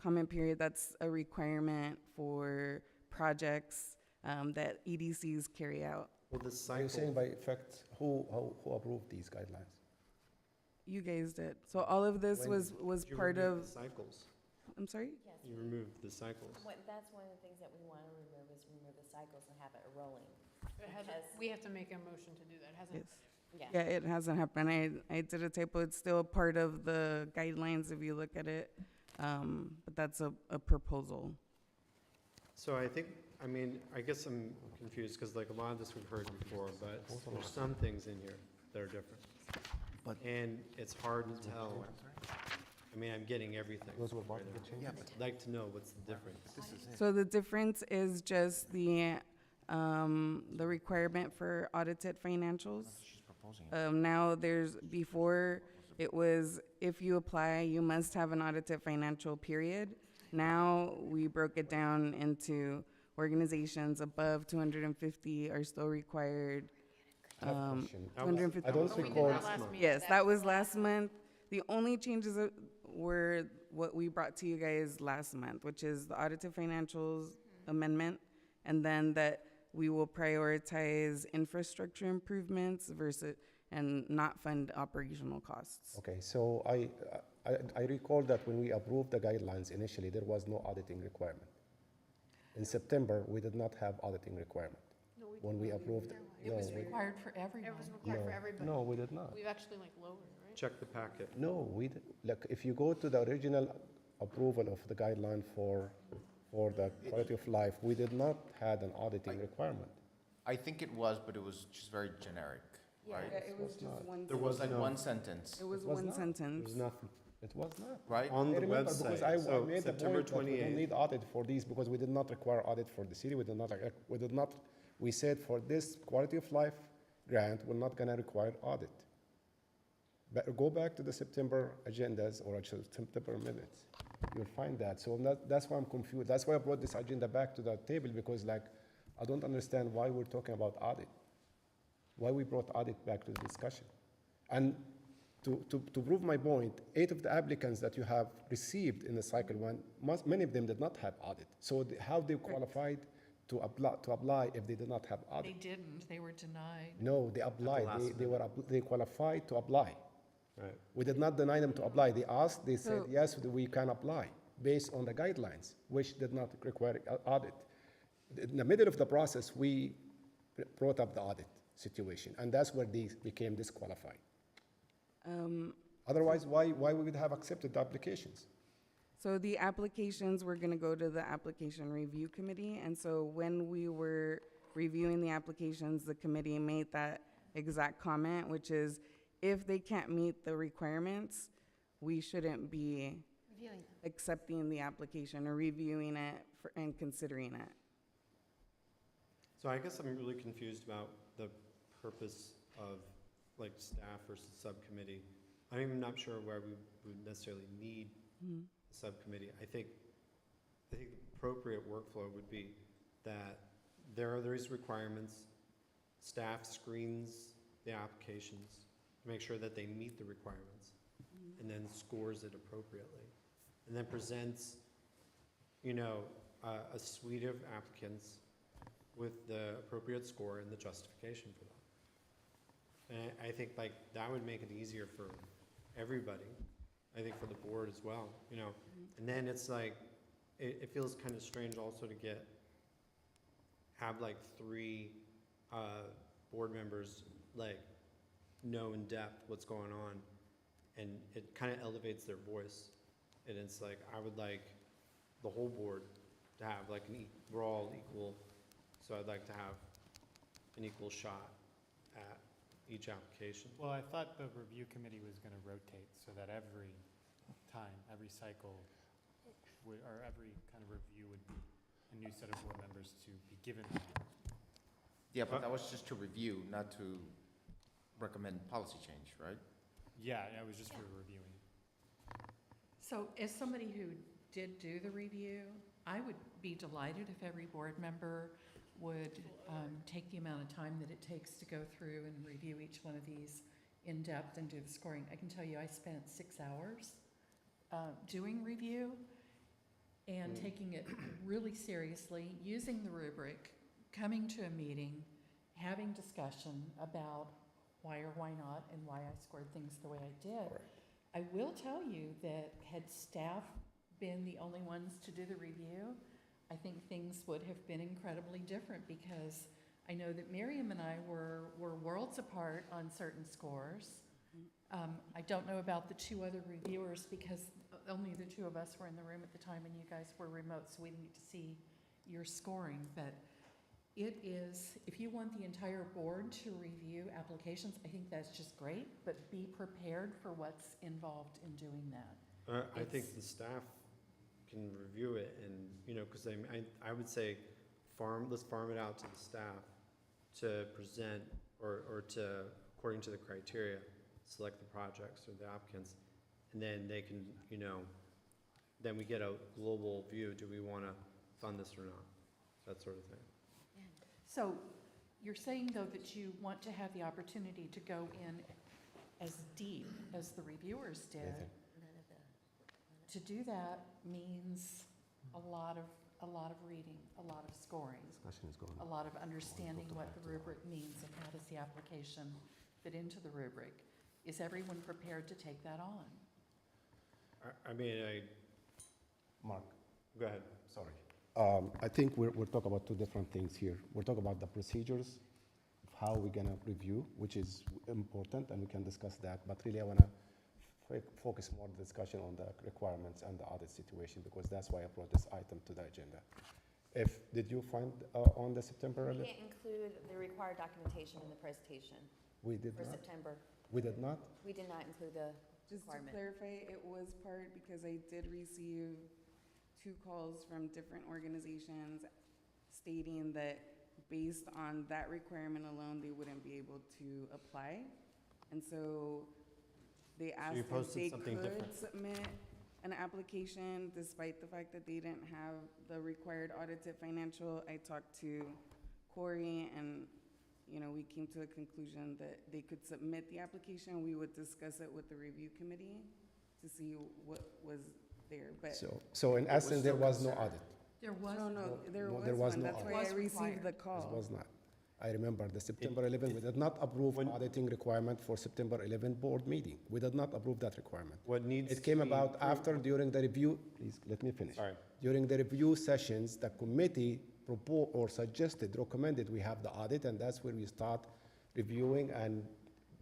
comment period, that's a requirement for projects that EDCs carry out. Well, the Are you saying cycle, by effect, who approved these guidelines? You guys did. So all of this When was you part remove of, the cycles. I'm sorry? Yes. You removed the cycles. That's one of the things that we want to remove, is remove the cycles and have it rolling. It hasn't, Because- we have to make a motion to do that, it hasn't. Yes. Yeah, it hasn't happened. I did a typo. It's still a part of the guidelines if you look at it. But that's a proposal. So I think, I mean, I guess I'm confused, because like a lot of this we've heard before, but there's some things in here that are different. And it's hard to tell. I mean, I'm getting everything. Those were about right to now. get changed? I'd like to know what's the difference. So the difference is just the requirement for audited financials. Now before it was, if you apply, you must have an audited financial period. Now we broke it down into organizations above 250 are still required. I have a question. 250. I don't Oh, we did recall, that last meeting. Yes, that was last month. The only changes were what we brought to you guys last month, which is the audited financials amendment, and then that we will prioritize infrastructure improvements versus, and not fund operational costs. okay, so I recall that when we approved the guidelines initially, there was no auditing requirement. In September, we did not have auditing requirement. When we approved, It was required for everyone. It was required for everybody. no, we did not. We've actually like lowered, right? Check the packet. No, look, if you go to the original approval of the guideline for the quality of life, we did not had an auditing requirement. I think it was, but it was just very generic, Yeah. right? It was just one. There It was like no- one sentence, It was It was one not. It sentence. was nothing. It was not. right? On I the remember because I website, so made the September point that we don't 28th. need audit for these because we did not require audit for the city. We said for this quality of life grant, we're not gonna require audit. But go back to the September agendas or actually September minutes. You'll find that. So that's why I'm confused. That's why I brought this agenda back to the table because like, I don't understand why we're talking about audit. Why we brought audit back to the discussion. And to prove my point, 8 of the applicants that you have received in the cycle one, many of them did not have audit. So how they qualified to apply if they did not have They audit? didn't, they were denied. No, they applied. last They qualified to apply. Right. We did not deny them to apply. They asked, they said, So- yes, we can apply based on the guidelines, which did not require audit. In the middle of the process, we brought up the audit situation, and that's where these became disqualified. Otherwise, why we would have accepted the applications? So the applications were gonna go to the application review committee, and so when we were reviewing the applications, the committee made that exact comment, which is if they can't meet the requirements, we shouldn't be Reviewing them. accepting the application or reviewing it and considering it. So I guess I'm really confused about the purpose of like staff versus subcommittee. I'm even not sure why we would necessarily need a subcommittee. I think the appropriate workflow would be that there are these requirements, staff screens the applications to make sure that they meet the requirements, and then scores it appropriately, and then presents, you know, a suite of applicants with the appropriate score and the justification for that. And I think like that would make it easier for everybody. I think for the board as well, you know. And then it's like, it feels kind of strange also to have like 3 board members like know in depth what's going on, and it kind of elevates their voice. And it's like, I would like the whole board to have like we're all equal, so I'd like to have an equal shot at each application. Well, I thought the review committee was gonna rotate so that every time, every cycle, or every kind of review would be a new set of board members to be given. Yeah, but that was just to review, not to recommend policy change, right? Yeah, it was just for reviewing. So as somebody who did do the review, I would be delighted if every board member would take the amount of time that it takes to go through and review each one of these in depth and do the scoring. I can tell you I spent 6 hours doing review and taking it really seriously, using the rubric, coming to a meeting, having discussion about why or why not and why I scored things the way I did. I will tell you that had staff been the only ones to do the review, I think things would have been incredibly different, because I know that Miriam and I were worlds apart on certain scores. I don't know about the 2 other reviewers, because only the 2 of us were in the room at the time and you guys were remote, so we didn't get to see your scoring. But it is, if you want the entire board to review applications, I think that's just great, but be prepared for what's involved in doing that. I think the staff can review it, and, you know, because I would say let's farm it out to the staff to present or to, according to the criteria, select the projects or the applicants, and then they can, you know, then we get a global view. Do we want to fund this or not? That sort of thing. So you're saying, though, that you want to have the opportunity to go in as deep as the reviewers did. To do that means a lot of reading, a lot of scoring, a lot of understanding what the rubric means and how does the application fit into the rubric. Is everyone prepared to take that on? Mark, Go ahead. sorry. I think we're talking about 2 different things here. We're talking about the procedures of how we're gonna review, which is important, and we can discuss that. But really, I wanna focus more discussion on the requirements and the audit situation, because that's why I brought this item to the agenda. Did you find on the September? We can't include the required documentation in the presentation We did for not. September. We did not. We did not include the Just to requirement. clarify, it was part because I did receive 2 calls from different organizations stating that based on that requirement alone, they wouldn't be able to apply. And so they asked if posted they something could different. submit an application despite the fact that they didn't have the required audited financial. I talked to Corey, and, you know, we came to a conclusion that they could submit the application. We would discuss it with the review committee to see what was there, but. So in essence, there was no audit. There was. No, there No, was there was one. no That's audit. why Was I received required. the It call. was not. I remember the September 11, we did not approve auditing requirement for September 11 board meeting. We did not approve that requirement. What needs It came to be about approved- after, during the review, please, let me finish. Sorry. During the review sessions, the committee proposed or suggested, recommended we have the audit, and that's where we start reviewing and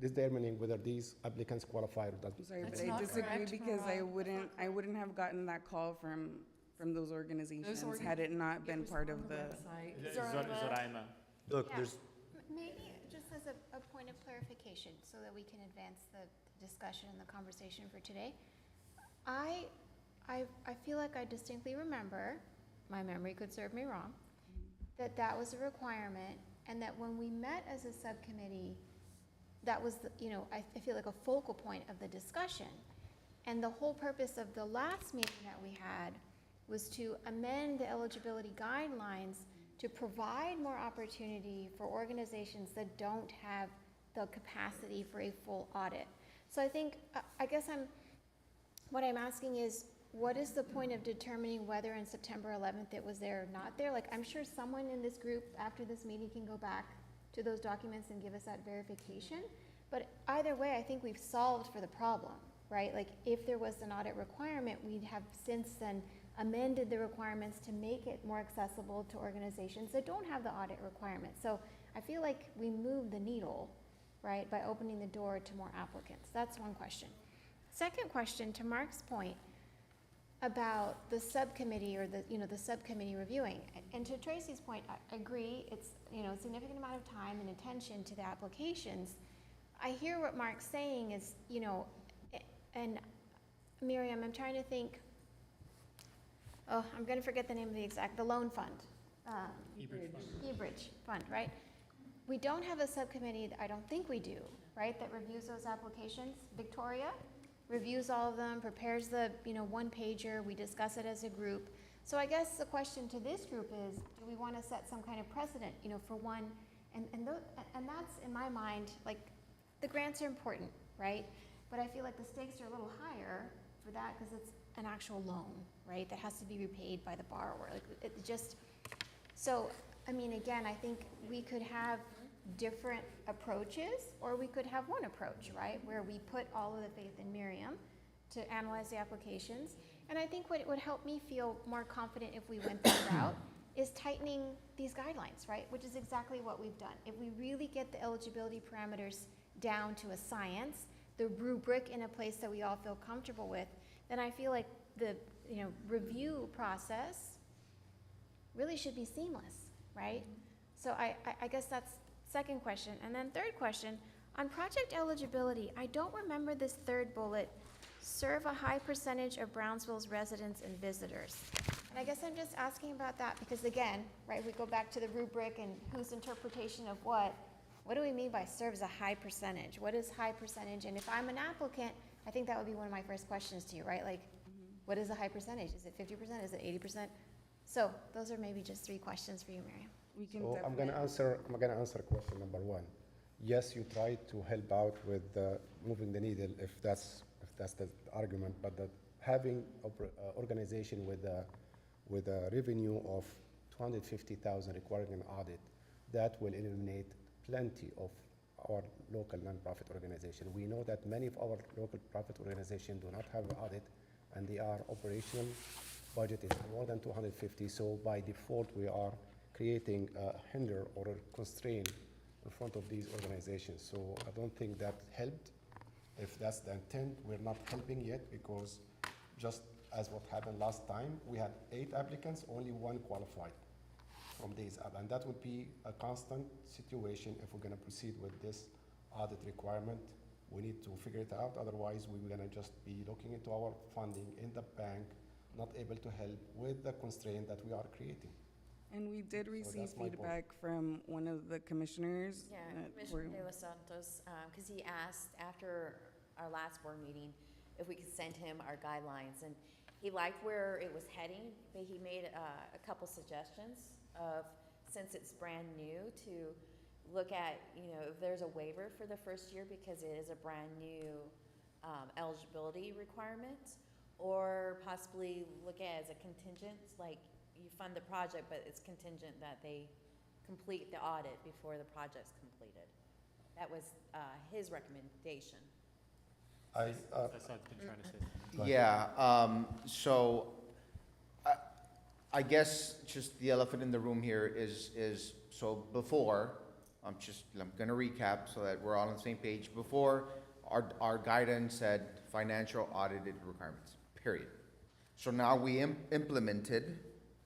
determining whether these applicants qualify or I'm doesn't. sorry, That's but I not disagree correct, because I Mara. wouldn't have gotten that call from those organizations organ- had it not It been was part on of the the. website. Zoraima. Look, Yeah. there's, Maybe just as a point of clarification, so that we can advance the discussion and the conversation for today. I I feel like I distinctly remember, my memory could serve me wrong, that that was a requirement, and that when we met as a subcommittee, that was, I feel like a focal point of the discussion. And the whole purpose of the last meeting that we had was to amend the eligibility guidelines to provide more opportunity for organizations that don't have the capacity for a full audit. So I think, what I'm asking is, what is the point of determining whether on September 11th it was there or not there? Like, I'm sure someone in this group after this meeting can go back to those documents and give us that verification. But either way, I think we've solved for the problem, right? Like, if there was an audit requirement, we'd have since then amended the requirements to make it more accessible to organizations that don't have the audit requirement. So I feel like we moved the needle, right, by opening the door to more applicants. That's one question. Second question, to Mark's point about the subcommittee or the subcommittee reviewing. And to Tracy's point, I agree, it's, a significant amount of time and attention to the applications. I hear what Mark's saying is, and Miriam, I'm trying to think, I'm gonna forget the name of the loan fund. eBridge Fund, right? We don't have a subcommittee, I don't think we do, right, that reviews those applications. Victoria reviews all of them, prepares the, one-pager, we discuss it as a group. So I guess the question to this group is, do we want to set some kind of precedent, for one, and that's, in my mind, like, the grants are important, right? But I feel like the stakes are a little higher for that because it's an actual loan, right, that has to be repaid by the borrower. Like, it just, so, again, I think we could have different approaches, or we could have one approach, right, where we put all of the faith in Miriam to analyze the applications. And I think what would help me feel more confident if we went that route is tightening these guidelines, right, which is exactly what we've done. If we really get the eligibility parameters down to a science, the rubric in a place that we all feel comfortable with, then I feel like the review process really should be seamless, right? So I guess that's second question. And then third question, on project eligibility, I don't remember this third bullet, serve a high percentage of Brownsville's residents and visitors. And I guess I'm just asking about that because, again, right, we go back to the rubric and whose interpretation of what do we mean by serves a high percentage? What is high percentage? And if I'm an applicant, I think that would be one of my first questions to you, right? Like, what is a high percentage? Is it 50%? Is it 80%? So those are maybe just 3 questions for you, Miriam. We can So I'm gonna answer question number 1. Yes, you try to help out with moving the needle if that's the argument, but having organization with a revenue of 250,000 requiring an audit, that will eliminate plenty of our local nonprofit organization. We know that many of our local profit organizations do not have an audit, and they are operational budget is more than 250. So by default, we are creating a hinder or a constraint in front of these organizations. So I don't think that helped. If that's the intent, we're not helping yet because just as what happened last time, we had 8 applicants, only 1 qualified from these, and that would be a constant situation if we're going to proceed with this audit requirement. We need to figure it out, otherwise we're going to just be looking into our funding in the bank, not able to help with the constraint that we are creating. And we did receive that's my point. feedback from one of the commissioners. Yeah, that Commissioner were- De Los Santos, because he asked after our last board meeting if we could send him our guidelines, and he liked where it was heading, but he made a couple suggestions of, since it's brand new, to look at, if there's a waiver for the first year because it is a brand new eligibility requirement, or possibly look at it as a contingent, like you fund the project, but it's contingent that they complete the audit before the project's completed. That was his recommendation. That's what I've been trying to say. Yeah, so I guess just the elephant in the room here is so before, I'm gonna recap so that we're all on the same page. Before, our guidance said financial audited requirements, period. So now we implemented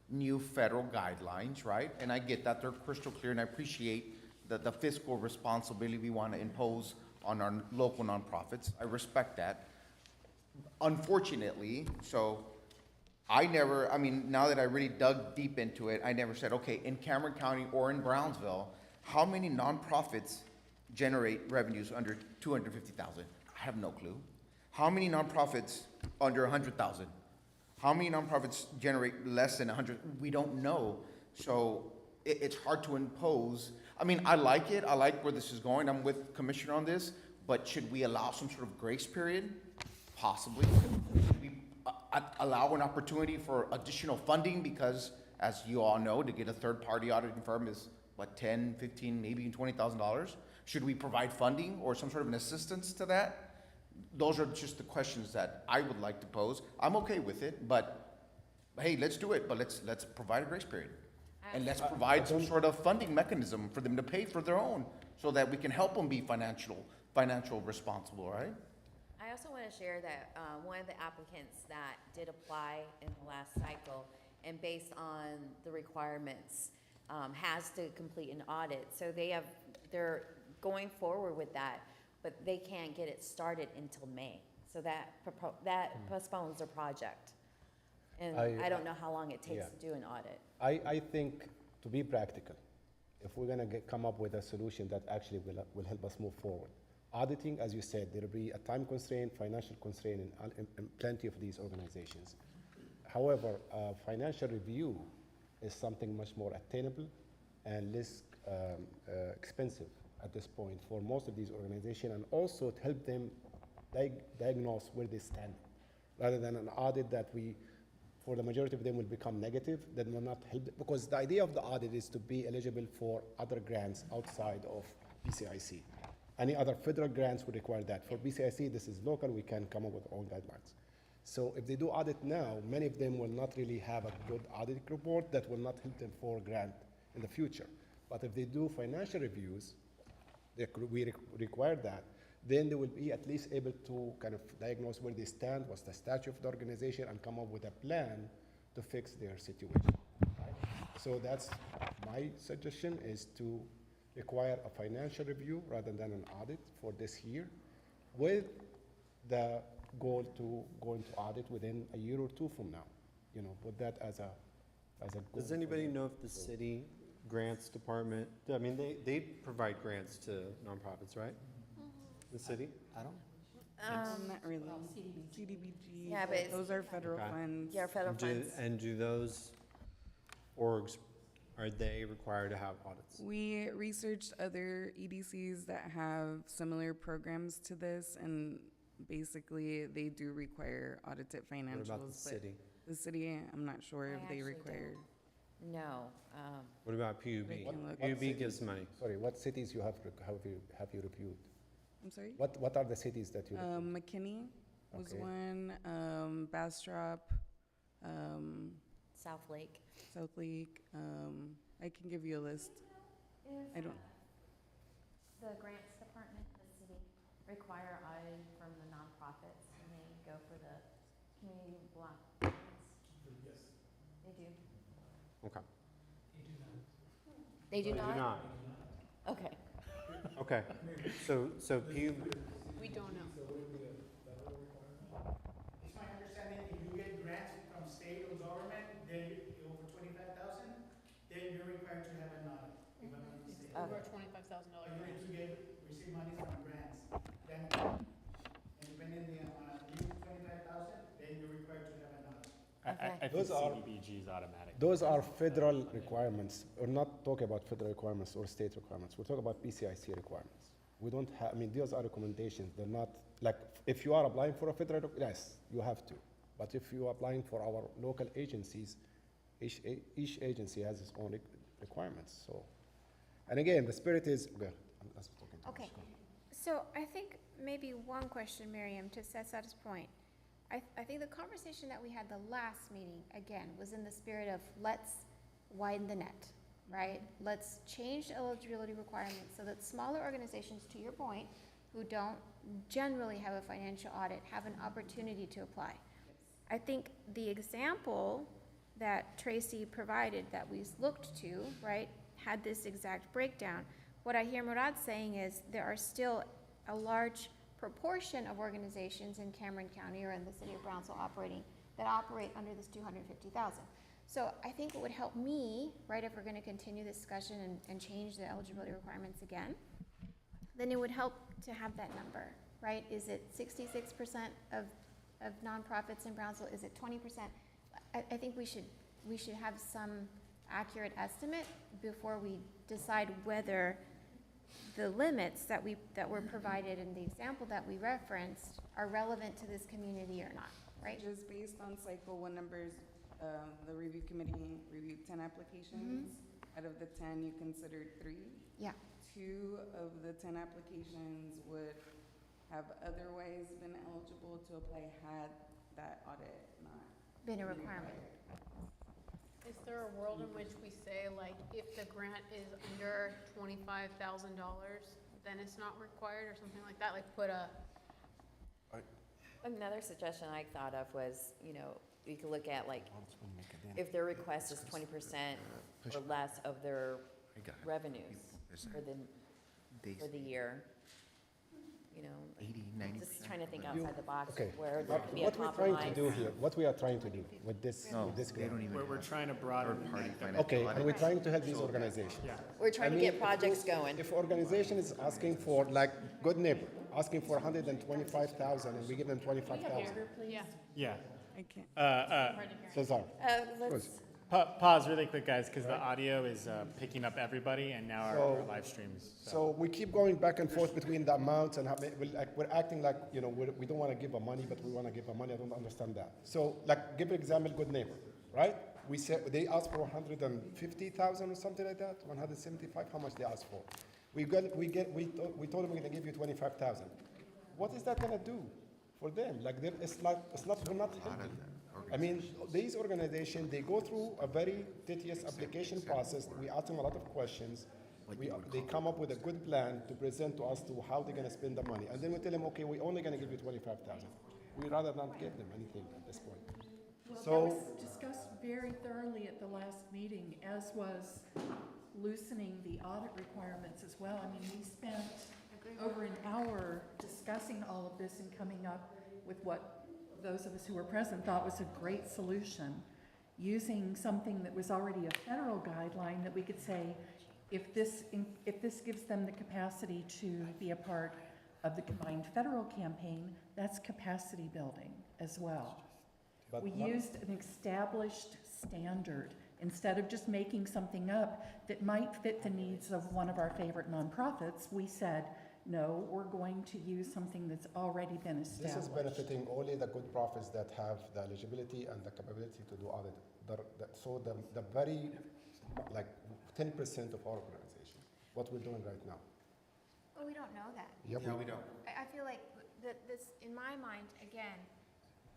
new federal guidelines, right? And I get that, they're crystal clear, and I appreciate the fiscal responsibility we want to impose on our local nonprofits. I respect that. Unfortunately, so I mean, now that I really dug deep into it, I never said, okay, in Cameron County or in Brownsville, how many nonprofits generate revenues under 250,000? I have no clue. How many nonprofits under 100,000? How many nonprofits generate less than 100? We don't know. So it's hard to impose. I mean, I like it. I like where this is going. I'm with Commissioner on this. But should we allow some sort of grace period? Possibly. Should we allow an opportunity for additional funding? Because as you all know, to get a third-party auditing firm is what, 10, 15, maybe even $20,000? Should we provide funding or some sort of an assistance to that? Those are just the questions that I would like to pose. I'm okay with it, but hey, let's do it, but let's provide a grace period. And let's provide some sort of funding mechanism for them to pay for their own, so that we can help them be financial responsible, right? I also want to share that one of the applicants that did apply in the last cycle, and based on the requirements, has to complete an audit. So they're going forward with that, but they can't get it started until May. So that postpones their project. And I don't know how long it takes to do an audit. I think, to be practical, if we're gonna come up with a solution that actually will help us move forward. Auditing, as you said, there'll be a time constraint, financial constraint in plenty of these organizations. However, financial review is something much more attainable and less expensive at this point for most of these organizations, and also to help them diagnose where they stand, rather than an audit that for the majority of them will become negative, that will not help them. Because the idea of the audit is to be eligible for other grants outside of BCIC. Any other federal grants would require that. For BCIC, this is local, we can come up with our own guidelines. So if they do audit now, many of them will not really have a good audit report that will not help them for grant in the future. But if they do financial reviews, we require that, then they will be at least able to kind of diagnose where they stand, what's the stature of the organization, and come up with a plan to fix their situation. Right? So that's my suggestion, is to require a financial review rather than an audit for this year, with the goal to go into audit within a year or two from now. You know, put that as a goal. Does anybody know if the city grants department, I mean, they provide grants to nonprofits, right? The city? I don't. Not really. CDBG. Yeah, but those are federal Okay. funds. Yeah, federal funds. And do those orgs, are they required to have audits? We researched other EDCs that have similar programs to this, and basically they do require audited financials. What about the but city? The city, I'm not sure I if they actually require. No. What about PUB? They can look. PUB gives money. Sorry, what cities have you reviewed? I'm sorry? What are the cities that you reviewed? McKinney was Okay. one, Bastrop, South Lake. South Lake, I can give you a list. I don't, The grants department, the city, require audit from the nonprofits, and they go for the community block grants. Yes. They do. Okay. They do They not? do not. Okay. Okay. So PUB, We don't know. It's my understanding, if you get grants from state or government, then over 25,000, then you're required to have an audit, if I'm not mistaken. Over Okay. $25,000 You grant. need to receive money from grants, then, and depending on you 25,000, then you're required to have an audit. I think Those are- CDBG is automatic. Those are federal requirements. We're not talking about federal requirements or state requirements. We're talking about BCIC requirements. We don't have, I mean, those are recommendations. They're not, like, if you are applying for a federal, yes, you have to. But if you are applying for our local agencies, each agency has its own requirements, so. And again, the spirit is, good. I'm talking too much. Okay. So I think maybe one question, Miriam, to Cesar's point. I think the conversation that we had the last meeting, again, was in the spirit of let's widen the net, right? Let's change eligibility requirements so that smaller organizations, to your point, who don't generally have a financial audit, have an opportunity to apply. I think the example that Tracy provided that we looked to, right, had this exact breakdown. What I hear Murad saying is there are still a large proportion of organizations in Cameron County or in the city of Brownsville operating that operate under this 250,000. So I think it would help me, right, if we're gonna continue this discussion and change the eligibility requirements again, then it would help to have that number, right? Is it 66% of nonprofits in Brownsville? Is it 20%? I think we should have some accurate estimate before we decide whether the limits that were provided in the example that we referenced are relevant to this community or not, right? Just based on cycle one numbers, the review committee reviewed 10 applications. Out of the 10, you considered 3. Yeah. 2 of the 10 applications would have otherwise been eligible to apply had that audit not Been a requirement. Is there a world in which we say, like, if the grant is under $25,000, then it's not required or something like that? Like, put a, Another suggestion I thought of was, you know, you could look at like, if their request is 20% or less of their revenues for the year, you know, 80, 90%. just trying to think outside the box Okay. where there could be a What we're trying compromise. to do here, what we are trying to do with this They grant. don't even. We're trying to broaden the Third-party net. financial Okay, and we're audit. trying to help these organizations. Yeah. We're trying to I mean, get projects going. If organization is asking for, like, Good Neighbor, asking for 125,000 and we give them 25,000. yeah. Yeah. I can't. So sorry. Let's, Pause really quick, guys, because the audio is picking up everybody, and now our live streams. So we keep going back and forth between the amounts and we're acting like, you know, we don't want to give a money, but we want to give a money. I don't understand that. So, like, give an example, Good Neighbor, right? We said they asked for 150,000 or something like that, 175. How much they asked for? We told them we're going to give you 25,000. What is that going to do for them? Like, we're not helping. I mean, these organizations, they go through a very tedious application process. We ask them a lot of questions. They come up with a good plan to present to us to how they're going to spend the money. And then we tell them, okay, we're only going to give you 25,000. We'd rather not give them anything at this point. Well, So- that was discussed very thoroughly at the last meeting, as was loosening the audit requirements as well. I mean, we spent over an hour discussing all of this and coming up with what those of us who were present thought was a great solution, using something that was already a federal guideline that we could say, if this gives them the capacity to be a part of the combined federal campaign, that's capacity building as well. But We not- used an established standard instead of just making something up that might fit the needs of one of our favorite nonprofits. We said, no, we're going to use something that's already been This established. is benefiting only the good profits that have the eligibility and the capability to do audit. So the very, like, 10% of our organization, what we're doing right now. Well, we don't know that. Yep. Yeah, we don't. I feel like that this, in my mind, again,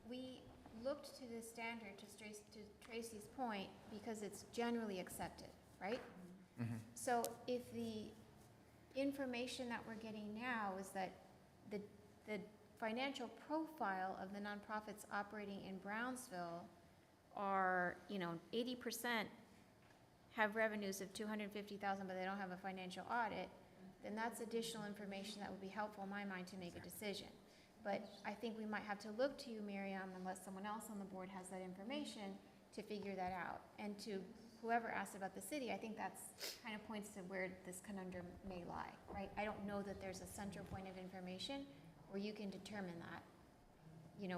we looked to this standard, to Tracy's point, because it's generally accepted, right? So if the information that we're getting now is that the financial profile of the nonprofits operating in Brownsville are, 80% have revenues of 250,000, but they don't have a financial audit, then that's additional information that would be helpful in my mind to make a decision. But I think we might have to look to you, Miriam, unless someone else on the board has that information, to figure that out. And to whoever asked about the city, I think that's kind of points to where this conundrum may lie, right? I don't know that there's a central point of information where you can determine that,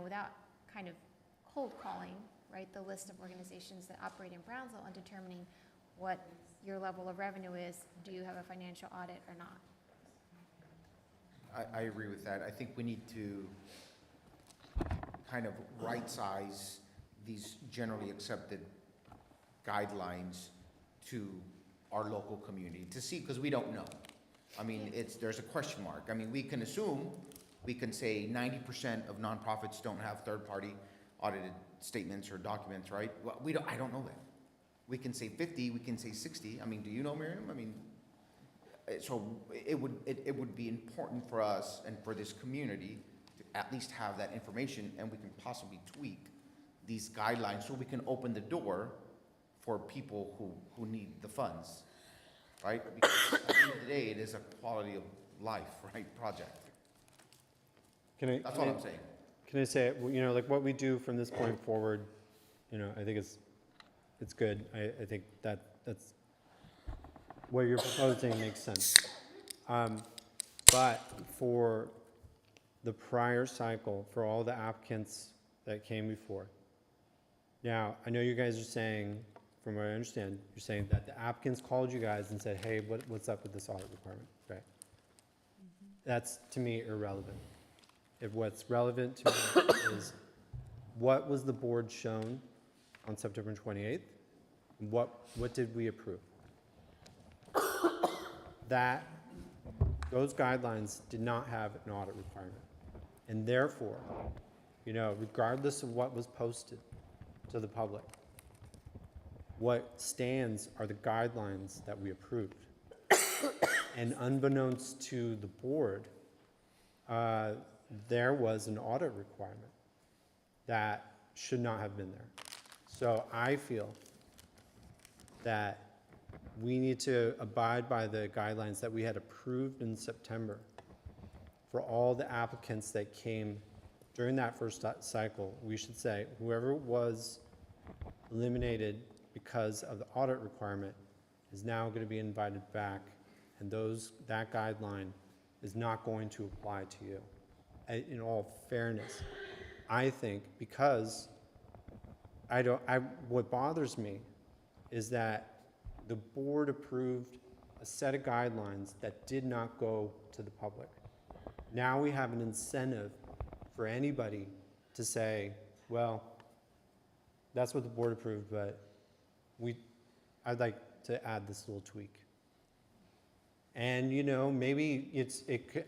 without kind of cold calling, right, the list of organizations that operate in Brownsville and determining what your level of revenue is. Do you have a financial audit or not? I agree with that. I think we need to kind of right-size these generally accepted guidelines to our local community to see, because we don't know. I mean, there's a question mark. I mean, we can assume, we can say 90% of nonprofits don't have third-party audited statements or documents, right? Well, I don't know that. We can say 50, we can say 60. I mean, do you know, Miriam? I mean, so it would be important for us and for this community to at least have that information, and we can possibly tweak these guidelines so we can open the door for people who need the funds, right? Because at the end of the day, it is a quality of life, right, project. That's all I'm saying. can I say, you know, like what we do from this point forward, you know, I think it's good. I think that's, what you're proposing makes sense. But for the prior cycle, for all the applicants that came before, now, I know you guys are saying, from what I understand, you're saying that the applicants called you guys and said, hey, what's up with this audit requirement, right? That's, to me, irrelevant. If what's relevant to me is what was the board shown on September 28th? What did we approve? Those guidelines did not have an audit requirement. And therefore, you know, regardless of what was posted to the public, what stands are the guidelines that we approved. And unbeknownst to the board, there was an audit requirement that should not have been there. So I feel that we need to abide by the guidelines that we had approved in September for all the applicants that came during that first cycle. We should say whoever was eliminated because of the audit requirement is now going to be invited back, and that guideline is not going to apply to you. In all fairness, I think, because what bothers me is that the board approved a set of guidelines that did not go to the public. Now we have an incentive for anybody to say, well, that's what the board approved, but I'd like to add this little tweak. And, you know, maybe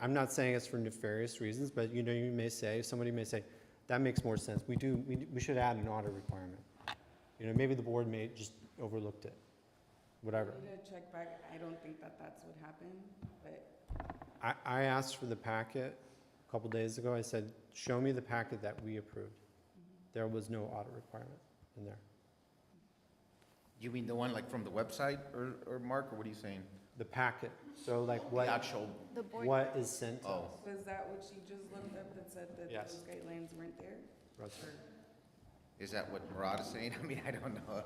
I'm not saying it's for nefarious reasons, but, you know, somebody may say, that makes more sense. We should add an audit requirement. You know, maybe the board may just overlooked it, whatever. I need to check back. I don't think that that's what happened, but. I asked for the packet a couple days ago. I said, show me the packet that we approved. There was no audit requirement in there. You mean the one like from the website, or Mark, or what are you saying? The packet, so like The actual, what is sent to us. Was that what she just looked up that said that Yes. those guidelines weren't there? That's right. is that what Murad is saying? I mean, I don't know.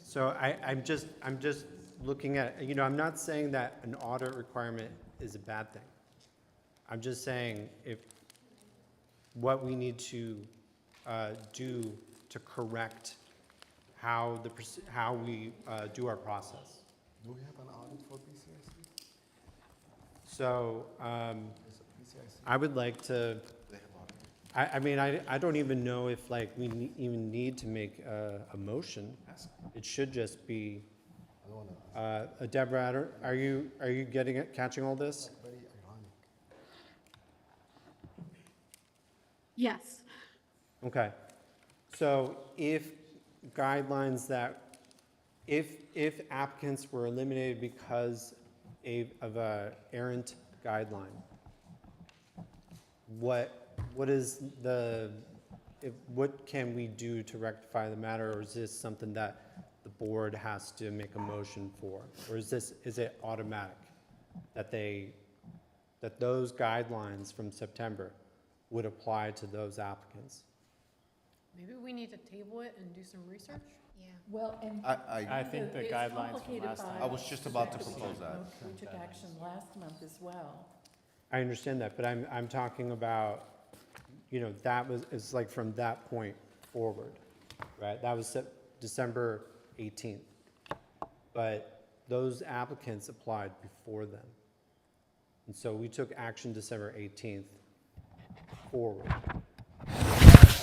So I'm just looking at, you know, I'm not saying that an audit requirement is a bad thing. I'm just saying what we need to do to correct how we do our process. Do we have an audit for BCIC? So BCIC? I would like to, I mean, I don't even know if like we even need to make a motion. It should just be, Deborah, are you catching all this? Very ironic. Yes. Okay. So if if applicants were eliminated because of a errant guideline, what can we do to rectify the matter, or is this something that the board has to make a motion for? Or is it automatic that those guidelines from September would apply to those applicants? Maybe we need to table it and do some research? Yeah. Well, and. I think the it's guidelines from complicated last time. by I was just about to statute. propose that. We took action last month as well. I understand that, but I'm talking about, you know, it's like from that point forward, right? That was December 18th. But those applicants applied before then. And so we took action December 18th forward.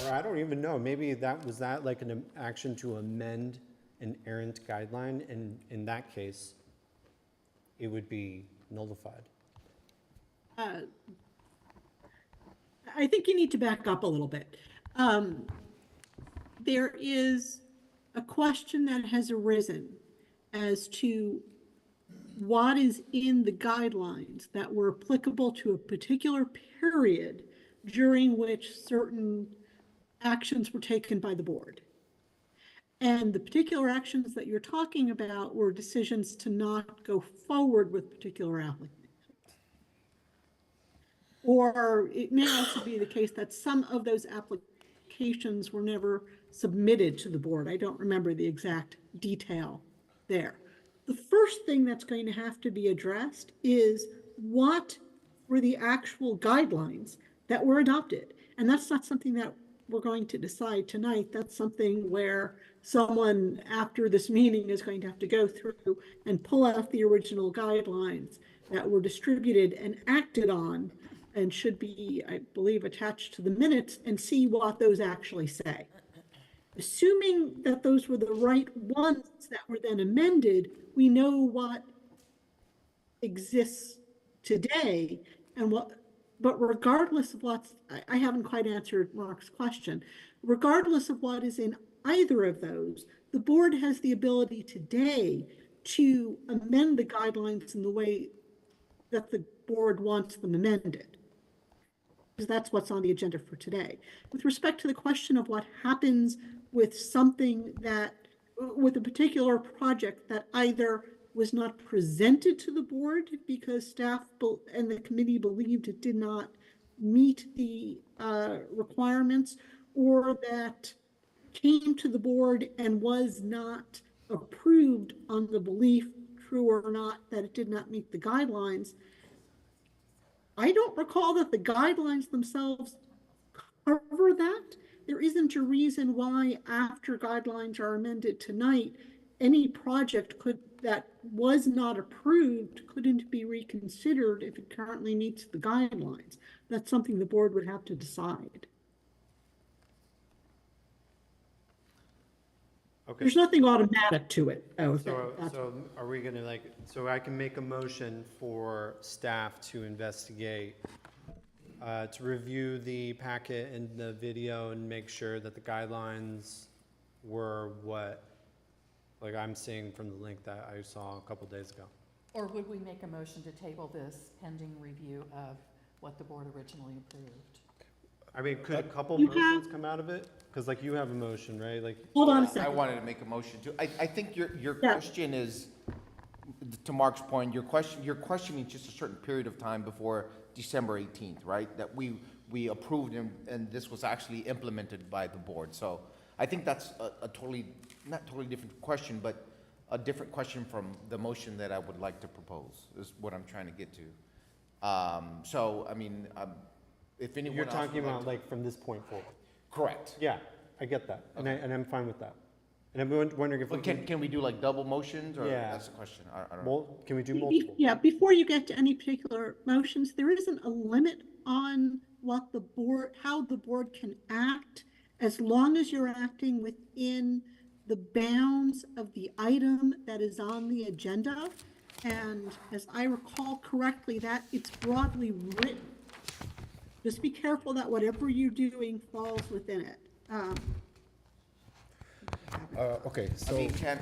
Or I don't even know, maybe was that like an action to amend an errant guideline? And in that case, it would be nullified. I think you need to back up a little bit. There is a question that has arisen as to what is in the guidelines that were applicable to a particular period during which certain actions were taken by the board. And the particular actions that you're talking about were decisions to not go forward with particular applications. Or it may also be the case that some of those applications were never submitted to the board. I don't remember the exact detail there. The first thing that's going to have to be addressed is what were the actual guidelines that were adopted. And that's not something that we're going to decide tonight. That's something where someone after this meeting is going to have to go through and pull out the original guidelines that were distributed and acted on and should be, I believe, attached to the minutes and see what those actually say. Assuming that those were the right ones that were then amended, we know what exists today and what, but regardless of what's, I haven't quite answered Mark's question. Regardless of what is in either of those, the board has the ability today to amend the guidelines in the way that the board wants them amended, because that's what's on the agenda for today. With respect to the question of what happens with something that, with a particular project that either was not presented to the board because staff and the committee believed it did not meet the requirements, or that came to the board and was not approved on the belief, true or not, that it did not meet the guidelines. I don't recall that the guidelines themselves cover that. There isn't a reason why, after guidelines are amended tonight, any project that was not approved couldn't be reconsidered if it currently meets the guidelines. That's something the board would have to decide. Okay. There's nothing automatic to it. So are we gonna so I can make a motion for staff to investigate, to review the packet and the video and make sure that the guidelines were what, like I'm seeing from the link that I saw a couple days ago. Or would we make a motion to table this pending review of what the board originally approved? I mean, could a couple motions come out of it? Because like you have a motion, right? Like, hold on a I second. wanted to make a motion too. I think your Yeah. question is, to Mark's point, you're questioning just a certain period of time before December 18th, right? That we approved and this was actually implemented by the board. So I think that's a totally, not totally different question, but a different question from the motion that I would like to propose, is what I'm trying to get to. So, I mean, if anyone you're else talking would like about to- like from this point forward. Correct. Yeah, I get that, and Okay. I'm fine with that. And I'm wondering if we But can we do like double motions, or Yeah. that's the question? I don't know. can we do multiple? Yeah, before you get to any particular motions, there isn't a limit on what the board, how the board can act, as long as you're acting within the bounds of the item that is on the agenda. And as I recall correctly, that it's broadly written. Just be careful that whatever you're doing falls within it. Okay, I so, mean, can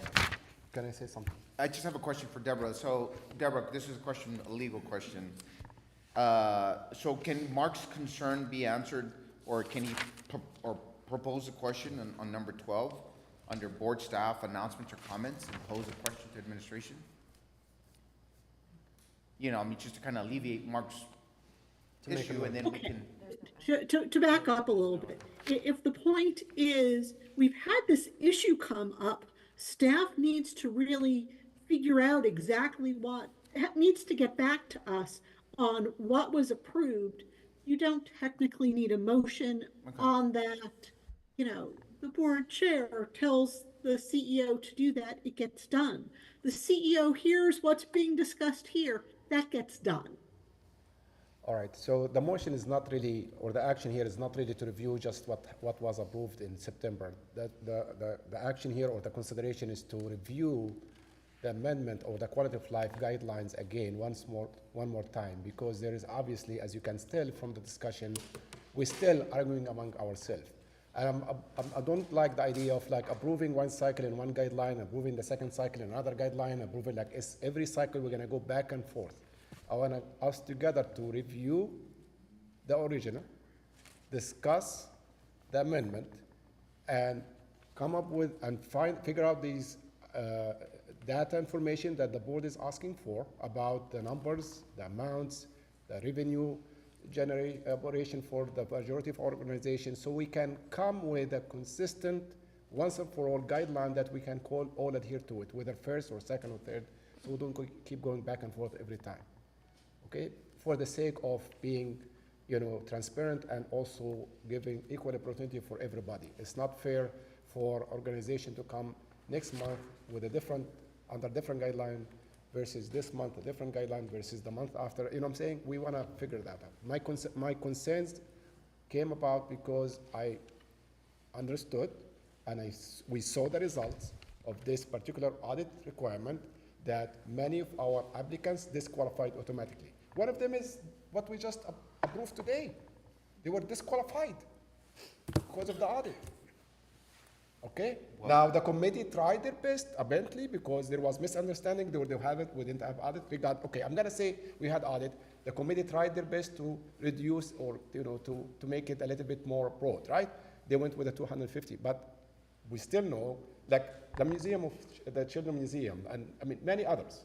I say something? I just have a question for Deborah. So, Deborah, this is a question, a legal question. So can Mark's concern be answered, or can he propose a question on number 12, under board staff announcements or comments, and pose a question to administration? You know, I mean, just to kind of alleviate Mark's issue, and then we can. To back up a little bit, if the point is, we've had this issue come up, staff needs to really figure out exactly what, needs to get back to us on what was approved. You don't technically need a motion on that. You know, the board chair tells the CEO to do that, it gets done. The CEO hears what's being discussed here, that gets done. All right, so the motion is not really, or the action here is not really to review just what was approved in September. The action here, or the consideration, is to review the amendment or the quality of life guidelines again one more time, because there is obviously, as you can tell from the discussion, we're still arguing among ourselves. And I don't like the idea of like approving one cycle in one guideline, approving the second cycle in another guideline, approving like every cycle we're gonna go back and forth. I want us together to review the original, discuss the amendment, and come up with and figure out these data information that the board is asking for about the numbers, the amounts, the revenue, operation for the majority of organizations, so we can come with a consistent, once and for all guideline that we can all adhere to it, whether first or second or third, so we don't keep going back and forth every time. Okay, for the sake of being, transparent and also giving equal opportunity for everybody. It's not fair for organization to come next month with under different guideline versus this month, a different guideline versus the month after. You know what I'm saying? We want to figure that out. My concerns came about because I understood and we saw the results of this particular audit requirement that many of our applicants disqualified automatically. One of them is what we just approved today. They were disqualified because of the audit. Okay? Well, now the committee tried their best, apparently, because there was misunderstanding. They have it, we didn't have audit. I'm gonna say we had audit. The committee tried their best to reduce or to make it a little bit more broad, right? They went with a 250, but we still know, like the museum of the Children's Museum, and I mean many others,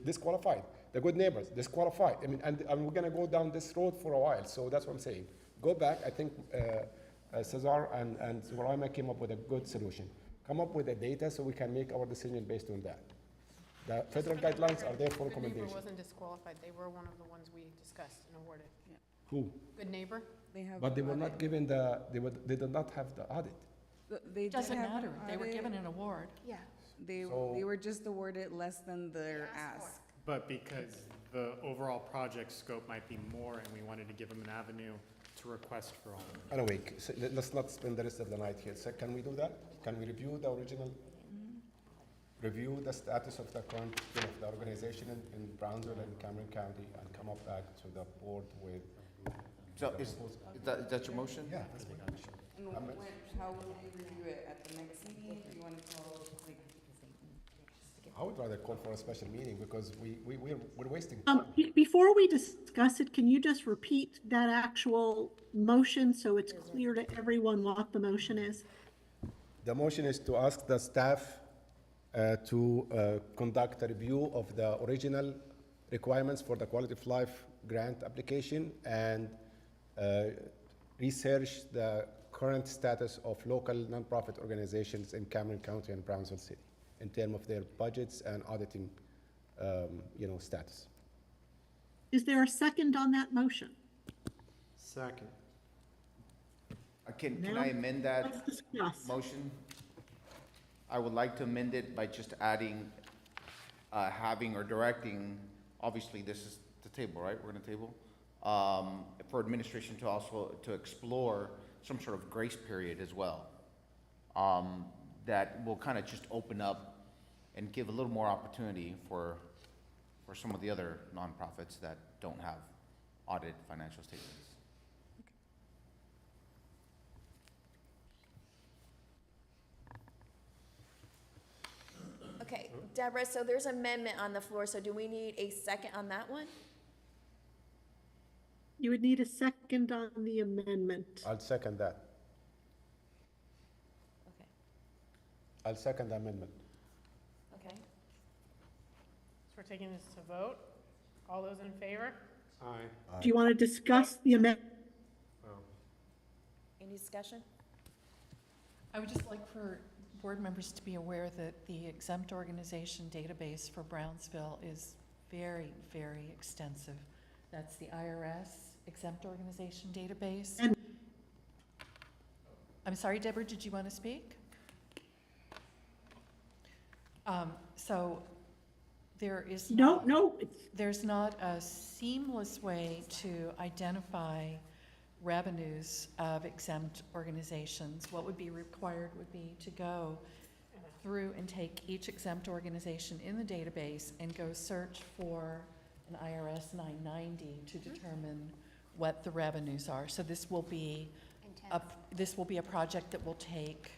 disqualified. The Good Neighbors, disqualified. I mean, and we're gonna go down this road for a while. So that's what I'm saying. Go back. I think Cesar and Zoraima came up with a good solution. Come up with the data so we can make our decision based on that. The federal guidelines are there for Good Neighbor recommendation. wasn't disqualified. They were one of the ones we discussed and awarded. Who? Good Neighbor? But they were not given they did not have the audit. They did Doesn't have an matter, they were audit. given an award. Yeah. They were just awarded less than their ask. But because the overall project scope might be more and we wanted to give them an avenue to request for all of them. Anyway, so let's not spend the rest of the night here. So can we do that? Can we review the original? Review the status of the current the organization in Brownsville and Cameron County and come up back to the board with. So is that your motion? Yeah, that's my motion. And how will we review it at the next meeting? Do you want to call, I would rather call for a special meeting because we're wasting time. Before we discuss it, can you just repeat that actual motion so it's clear to everyone what the motion is? The motion is to ask the staff to conduct a review of the original requirements for the quality of life grant application and research the current status of local nonprofit organizations in Cameron County and Brownsville City in terms of their budgets and auditing, status. Is there a second on that motion? Second. Can Now, I amend that let's discuss. motion? I would like to amend it by just adding, having or directing, obviously this is the table, right? We're gonna table. For administration to also, to explore some sort of grace period as well. That will kind of just open up and give a little more opportunity for some of the other nonprofits that don't have audited financial statements. Okay, Deborah, so there's amendment on the floor, so do we need a second on that one? You would need a second on the amendment. I'll second that. Okay, I'll second the amendment. okay. So we're taking this to vote. All those in favor? Aye. Do you want to discuss the amendment? Oh. Any discussion? I would just like for board members to be aware that the exempt organization database for Brownsville is very, very extensive. That's the IRS exempt organization database. And- I'm sorry, Deborah, did you want to speak? So there is No, there's not a seamless way to identify revenues of exempt organizations. What would be required would be to go through and take each exempt organization in the database and go search for an IRS 990 to determine what the revenues are. So this will be a project that will take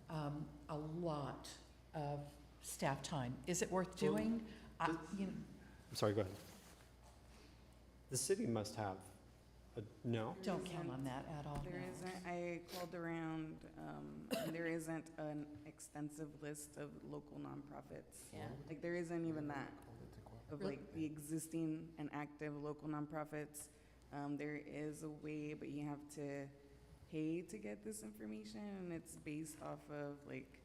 a lot of staff time. Is it worth doing? I'm sorry, go ahead. The city must have no? Don't count on that at all. There isn't, I called around, and there isn't an extensive list of local nonprofits. Yeah. Like, there isn't even that, of Really? like the existing and active local nonprofits. There is a way, but you have to pay to get this information, and it's based off of like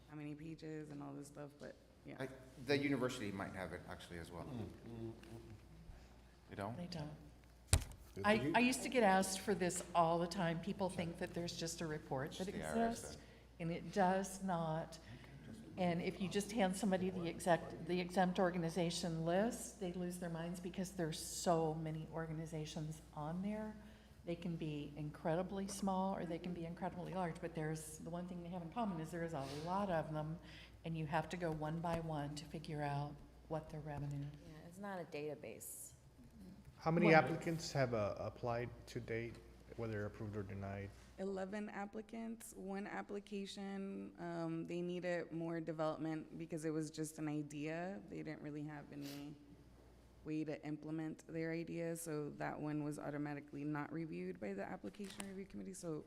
how many pages and all this stuff, but yeah. The university might have it actually as well. You know? They don't. I used to get asked for this all the time. People think that there's just a report that Just the IRS exists, and it does not. And if you just hand somebody the exempt organization list, they lose their minds because there's so many organizations on there. They can be incredibly small or they can be incredibly large, but there's, the one thing they have in common is there is a lot of them, and you have to go one by one to figure out what their revenue. Yeah, it's not a database. How many Well- applicants have applied to date, whether approved or denied? 11 applicants, one application, they needed more development because it was just an idea. They didn't really have any way to implement their idea, so that one was automatically not reviewed by the application review committee. So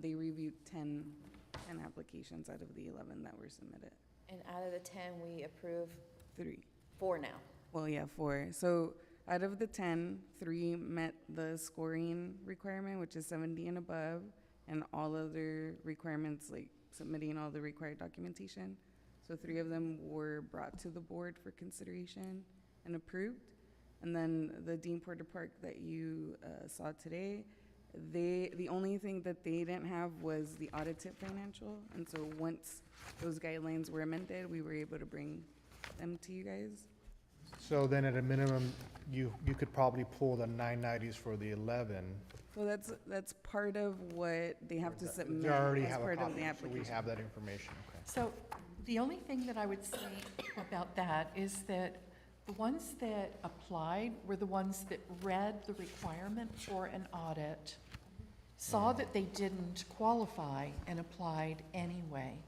they reviewed 10 applications out of the 11 that were submitted. And out of the 10, we approve 3. 4 now. Well, yeah, 4. So out of the 10, 3 met the scoring requirement, which is 70 and above, and all other requirements, like submitting all the required documentation. So 3 of them were brought to the board for consideration and approved. And then the Dean Porter Park that you saw today, the only thing that they didn't have was the audited financial. And so once those guidelines were amended, we were able to bring them to you guys. So then at a minimum, you could probably pull the 990s for the 11. So that's part of what they have to submit They already as have a part of copy, the so we application. have that information, okay. So the only thing that I would say about that is that the ones that applied were the ones that read the requirement for an audit, saw that they didn't qualify, and applied anyway.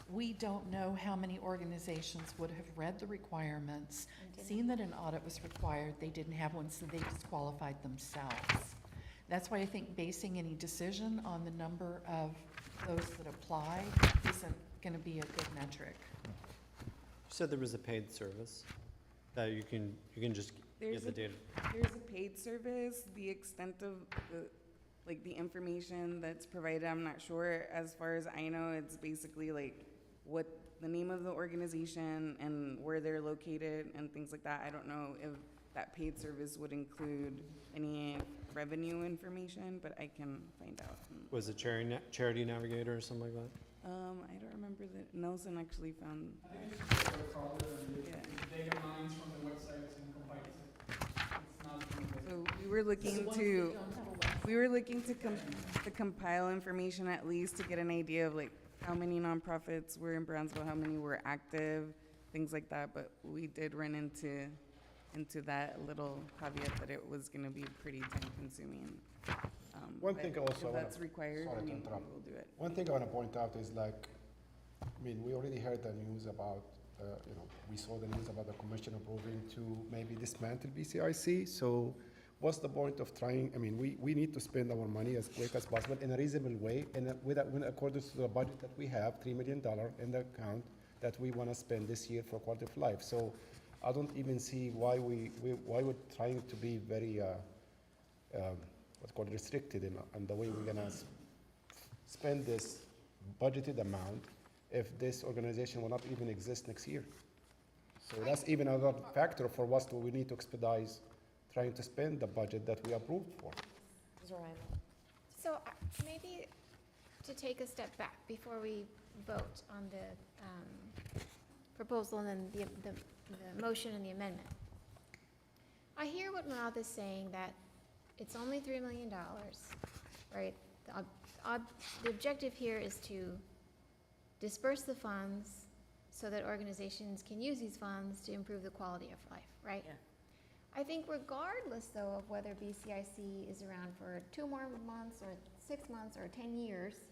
We don't know how many organizations would have read the requirements, seen that an audit was required, they didn't have one, so they disqualified themselves. That's why I think basing any decision on the number of those that apply isn't gonna be a good metric. You said there was a paid service that you can just There's get the a- data. There's a paid service, the extent of the information that's provided, I'm not sure. As far as I know, it's basically like what the name of the organization and where they're located and things like that. I don't know if that paid service would include any revenue information, but I can find out. Was it Charity Navigator or something like that? I don't remember that. Nelson actually found. Yeah. Data mines from the websites and compiles it. It's not from the. So we were looking to compile information at least to get an idea of like how many nonprofits were in Brownsville, how many were active, things like that. But we did run into that little caveat that it was going to be pretty time consuming. One But thing also I if wanna- that's required, sorry I to mean, interrupt. we'll do it. One thing I want to point out is like, I mean, we already heard the news about, we saw the news about the commission approving to maybe dismantle BCIC. So what's the point of trying, I mean, we need to spend our money as quick as possible in a reasonable way and in accordance to the budget that we have, $3 million in the account that we want to spend this year for quality of life. So I don't even see why why we're trying to be very, what's called restricted in the way we're gonna spend this budgeted amount if this organization will not even exist next year. So that's even another factor for us we need to expedite trying to spend the budget that we approved for. So maybe to take a step back before we vote on the proposal and then the motion and the amendment. I hear what Murad is saying, that it's only $3 million, right? The objective here is to disperse the funds so that organizations can use these funds to improve the quality of life, right? Yeah. I think regardless, though, of whether BCIC is around for 2 more months or 6 months or 10 years,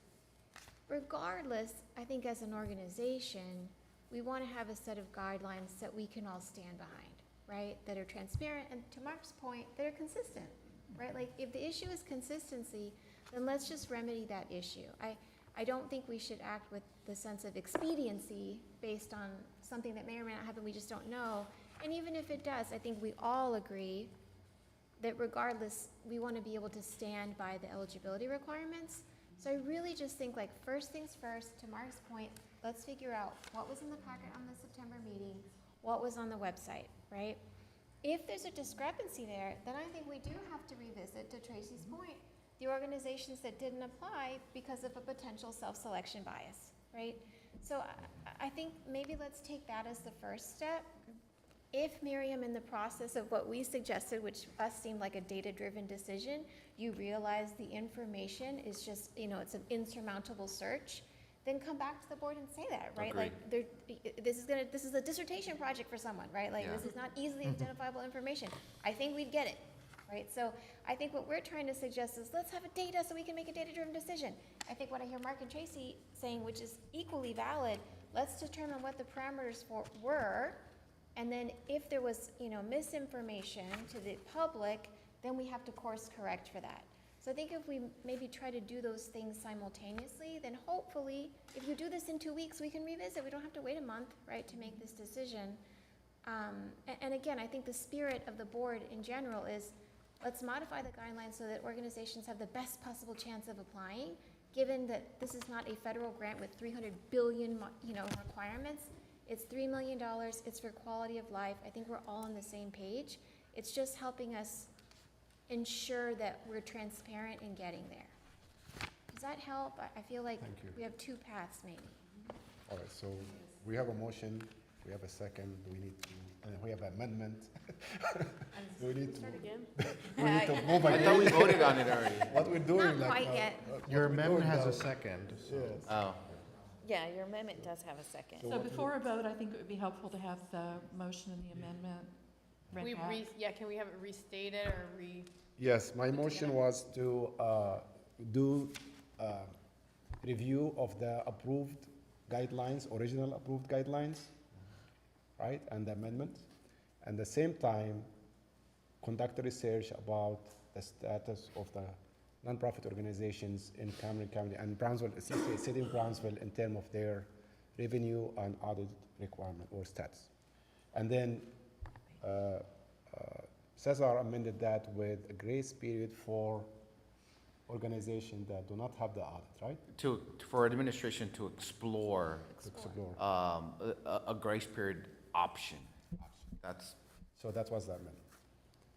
regardless, I think as an organization, we want to have a set of guidelines that we can all stand behind, right? That are transparent and, to Mark's point, that are consistent, right? Like, if the issue is consistency, then let's just remedy that issue. I don't think we should act with the sense of expediency based on something that may or may not happen, we just don't know. And even if it does, I think we all agree that regardless, we want to be able to stand by the eligibility requirements. So I really just think like first things first, to Mark's point, let's figure out what was in the packet on the September meeting, what was on the website, right? If there's a discrepancy there, then I think we do have to revisit, to Tracy's point, the organizations that didn't apply because of a potential self-selection bias, right? So I think maybe let's take that as the first step. If Miriam, in the process of what we suggested, which us seemed like a data-driven decision, you realize the information is just, it's an insurmountable search, then come back to the board and say that, right? Agreed. Like, this is a dissertation project for someone, right? Like, this is not easily identifiable information. I think we'd get it, right? So I think what we're trying to suggest is let's have a data so we can make a data-driven decision. I think what I hear Mark and Tracy saying, which is equally valid, let's determine what the parameters were, and then if there was, misinformation to the public, then we have to course correct for that. So I think if we maybe try to do those things simultaneously, then hopefully, if you do this in 2 weeks, we can revisit. We don't have to wait a month, right, to make this decision. And again, I think the spirit of the board in general is let's modify the guidelines so that organizations have the best possible chance of applying, given that this is not a federal grant with 300 billion, requirements. It's $3 million, it's for quality of life. I think we're all on the same page. It's just helping us ensure that we're transparent in getting there. Does that help? I feel like Thank you. we have two paths maybe. All right, so we have a motion, we have a second, we need to, and we have amendment. We need to, Start again? we need to move I thought we again. voted on it already. What we're doing, Not like. quite yet. Your what we're amendment doing has now- a second, so. Yes. Oh, Yeah, your amendment does have a second. So before a vote, I think it would be helpful to have the motion and the amendment read back. Can we have it restated or Yes, my motion was to do review of the approved guidelines, original approved guidelines, right, and the amendment. And the same time, conduct a research about the status of the nonprofit organizations in Cameron County and Brownsville, city of Brownsville, in terms of their revenue and audit requirement or status. And then Cesar amended that with a grace period for organizations that do not have the audit, right? for administration to explore, Explore. a grace period option. That's, So that was the amendment.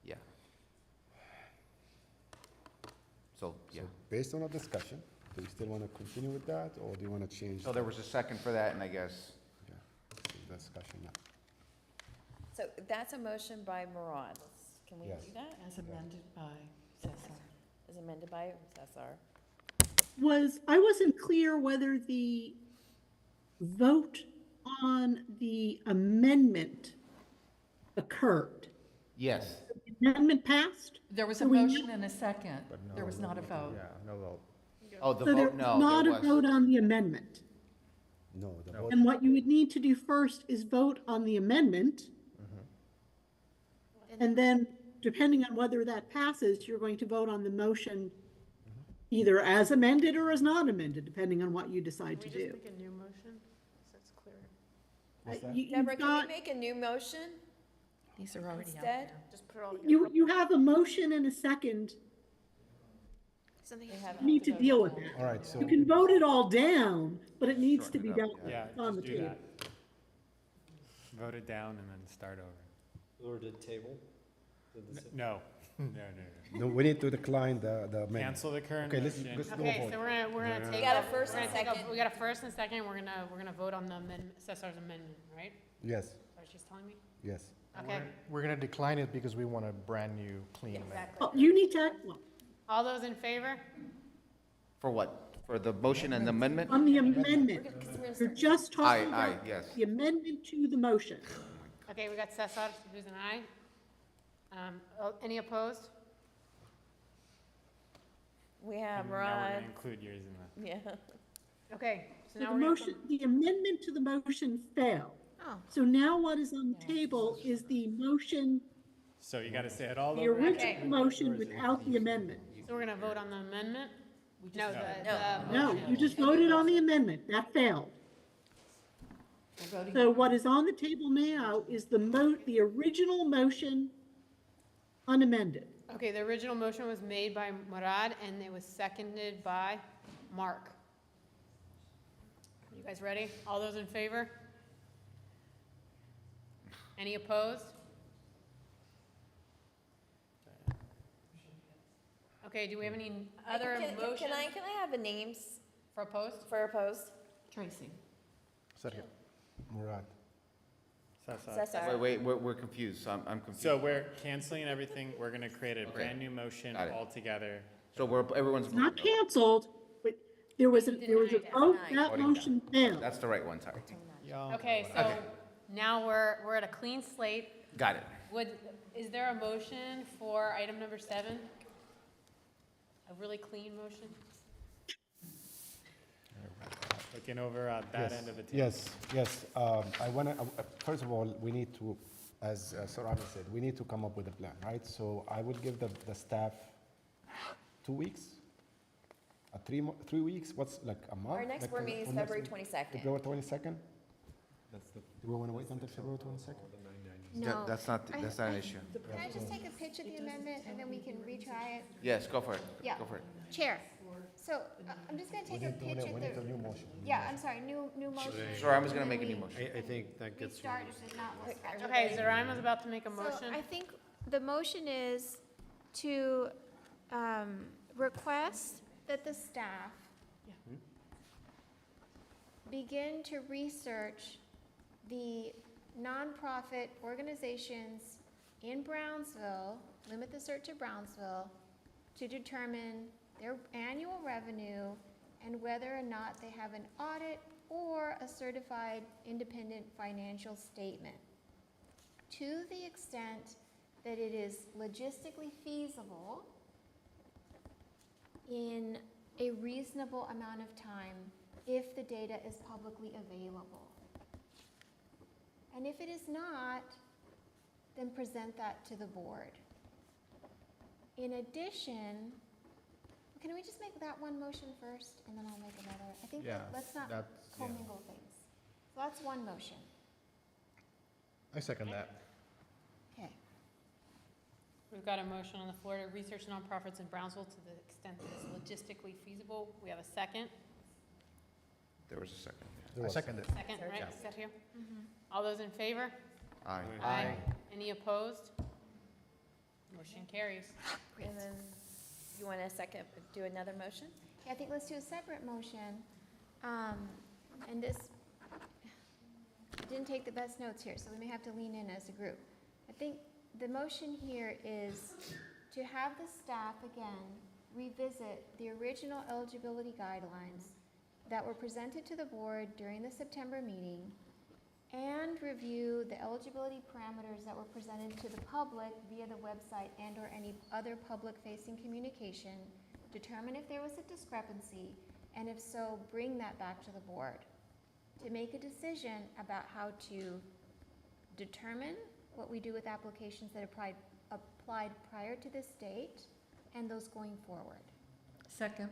yeah. So, yeah. So based on our discussion, do you still want to continue with that, or do you want to change? So there was a second for that, and I guess, Yeah, the discussion now. So that's a motion by Murad. Can we Yes. do that? As amended by Cesar. As amended by Cesar. I wasn't clear whether the vote on the amendment occurred. yes. The amendment passed? There was a So we motion and a second. There was not a vote. no vote. Oh, the So there vote, was no, not there a vote was. on the amendment. No, the vote. And what you would need to do first is vote on the amendment. And then, depending on whether that passes, you're going to vote on the motion either as amended or as not amended, depending on what you decide to Can we do. just make a new motion? So that's clear. What's that? You've Deborah, can we got, make a new motion These are already out instead? there. Just put it all together. you have a motion and a second. Something We has have to You need to deal with that. All right, so, You can vote it all down, but it needs to Shorten be it up, dealt with. Yeah, It's on the just do table. that. Vote it down and then start over. Or did table? No, no. no, we need to decline the amendment. Cancel the current Okay, let's motion. do a Okay, vote. so we're gonna take. We got a a- first we're and gonna take a- second. We got a first and second, we're gonna vote on the amendment, Cesar's amendment, right? Yes, Is that what she's telling me? yes. Okay, We're gonna decline it because we want a brand new, clean amendment. Exactly. Oh, you need to, well, all those in favor? For what? For the motion and the amendment? on the amendment, Because we're gonna you're start- just talking Aye, about yes. the amendment to the motion. Okay, we got Cesar, who's an aye. Any opposed? We have And now we're gonna Murad, include yours in the. yeah. Okay, so So now the we're gonna. motion, the amendment to the motion failed. Oh, So now what is on the table is the motion, So you gotta say it all the over. again. original motion without the amendment. So we're gonna vote on the amendment? No, No. the No, motion. you just voted on the amendment. That failed. We're voting. So what is on the table now is the original motion unamended. Okay, the original motion was made by Murad and it was seconded by Mark. You guys ready? All those in favor? Any opposed? Okay, do we have any other motions Can I have the names for opposed? for opposed? Tracy. Sergio. Murad. Cesar. Wait, we're confused, I'm confused. So we're canceling everything, we're gonna create a brand new motion Got it. altogether. So everyone's. It's not canceled, but there was a vote, that Voting motion failed. That's the right one, sorry. Okay, so now we're at a clean slate. Got it. Is there a motion for item number 7? A really clean motion? Looking over that end of the table. Yes. I want to, first of all, we need to, as Sir Ahmed said, we need to come up with a plan, right? So I will give the staff 2 weeks, 3 weeks, what's like a month? Our next Like, board meeting is when next February week? 22nd. February 22nd? Do we want to wait until February 22nd? No. That's not an issue. Can I just take a pitch of the amendment and then we can retry it? Yes, go for it. Yeah. Go for it. Chair, so I'm just gonna take a pitch We of need a the, new motion. yeah, I'm sorry, new motion. Sorry, I was gonna and make a then new we motion. I think that gets. Restart if it's not what's scheduled. Okay, Zaraima's about to make a So motion. I think the motion is to request that the staff begin to research the nonprofit organizations in Brownsville, limit the search to Brownsville, to determine their annual revenue and whether or not they have an audit or a certified independent financial statement. To the extent that it is logistically feasible in a reasonable amount of time if the data is publicly available. And if it is not, then present that to the board. In addition, can we just make that one motion first and then I'll make another? I think Yeah, let's not that's- yeah. commingle things. So that's one motion. I second that. Okay. We've got a motion on the floor to research nonprofits in Brownsville to the extent that it's logistically feasible. We have a second. There was a second. I second it. Second, right, Sergio? All those in favor? Aye. Any opposed? Motion carries. And then you want to do another motion? Yeah, I think let's do a separate motion. And this didn't take the best notes here, so we may have to lean in as a group. I think the motion here is to have the staff again revisit the original eligibility guidelines that were presented to the board during the September meeting and review the eligibility parameters that were presented to the public via the website and or any other public-facing communication, determine if there was a discrepancy, and if so, bring that back to the board to make a decision about how to determine what we do with applications that applied prior to this date and those going forward. Second.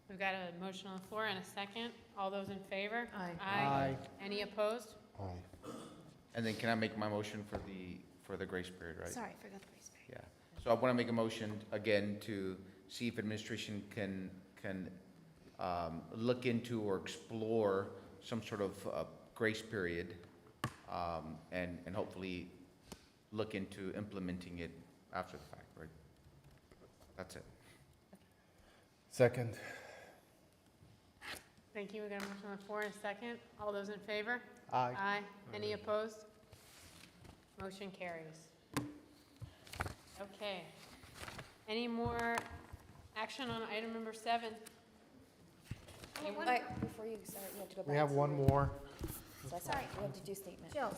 We've got a motion on the floor and a second. All those in favor? Aye. Aye. Any opposed? Aye. And then can I make my motion for the grace period, right? Sorry, I forgot the grace period. Yeah. So I want to make a motion again to see if administration can look into or explore some sort of grace period, and hopefully look into implementing it after the fact, right? That's it. Second. Thank you. We got a motion on the floor and a second. All those in favor? Aye. Aye. Any opposed? Motion carries. Okay. Any more action on item number 7? Before you start, you have to go back. We have one more. Sorry, we have to do statement. Jill,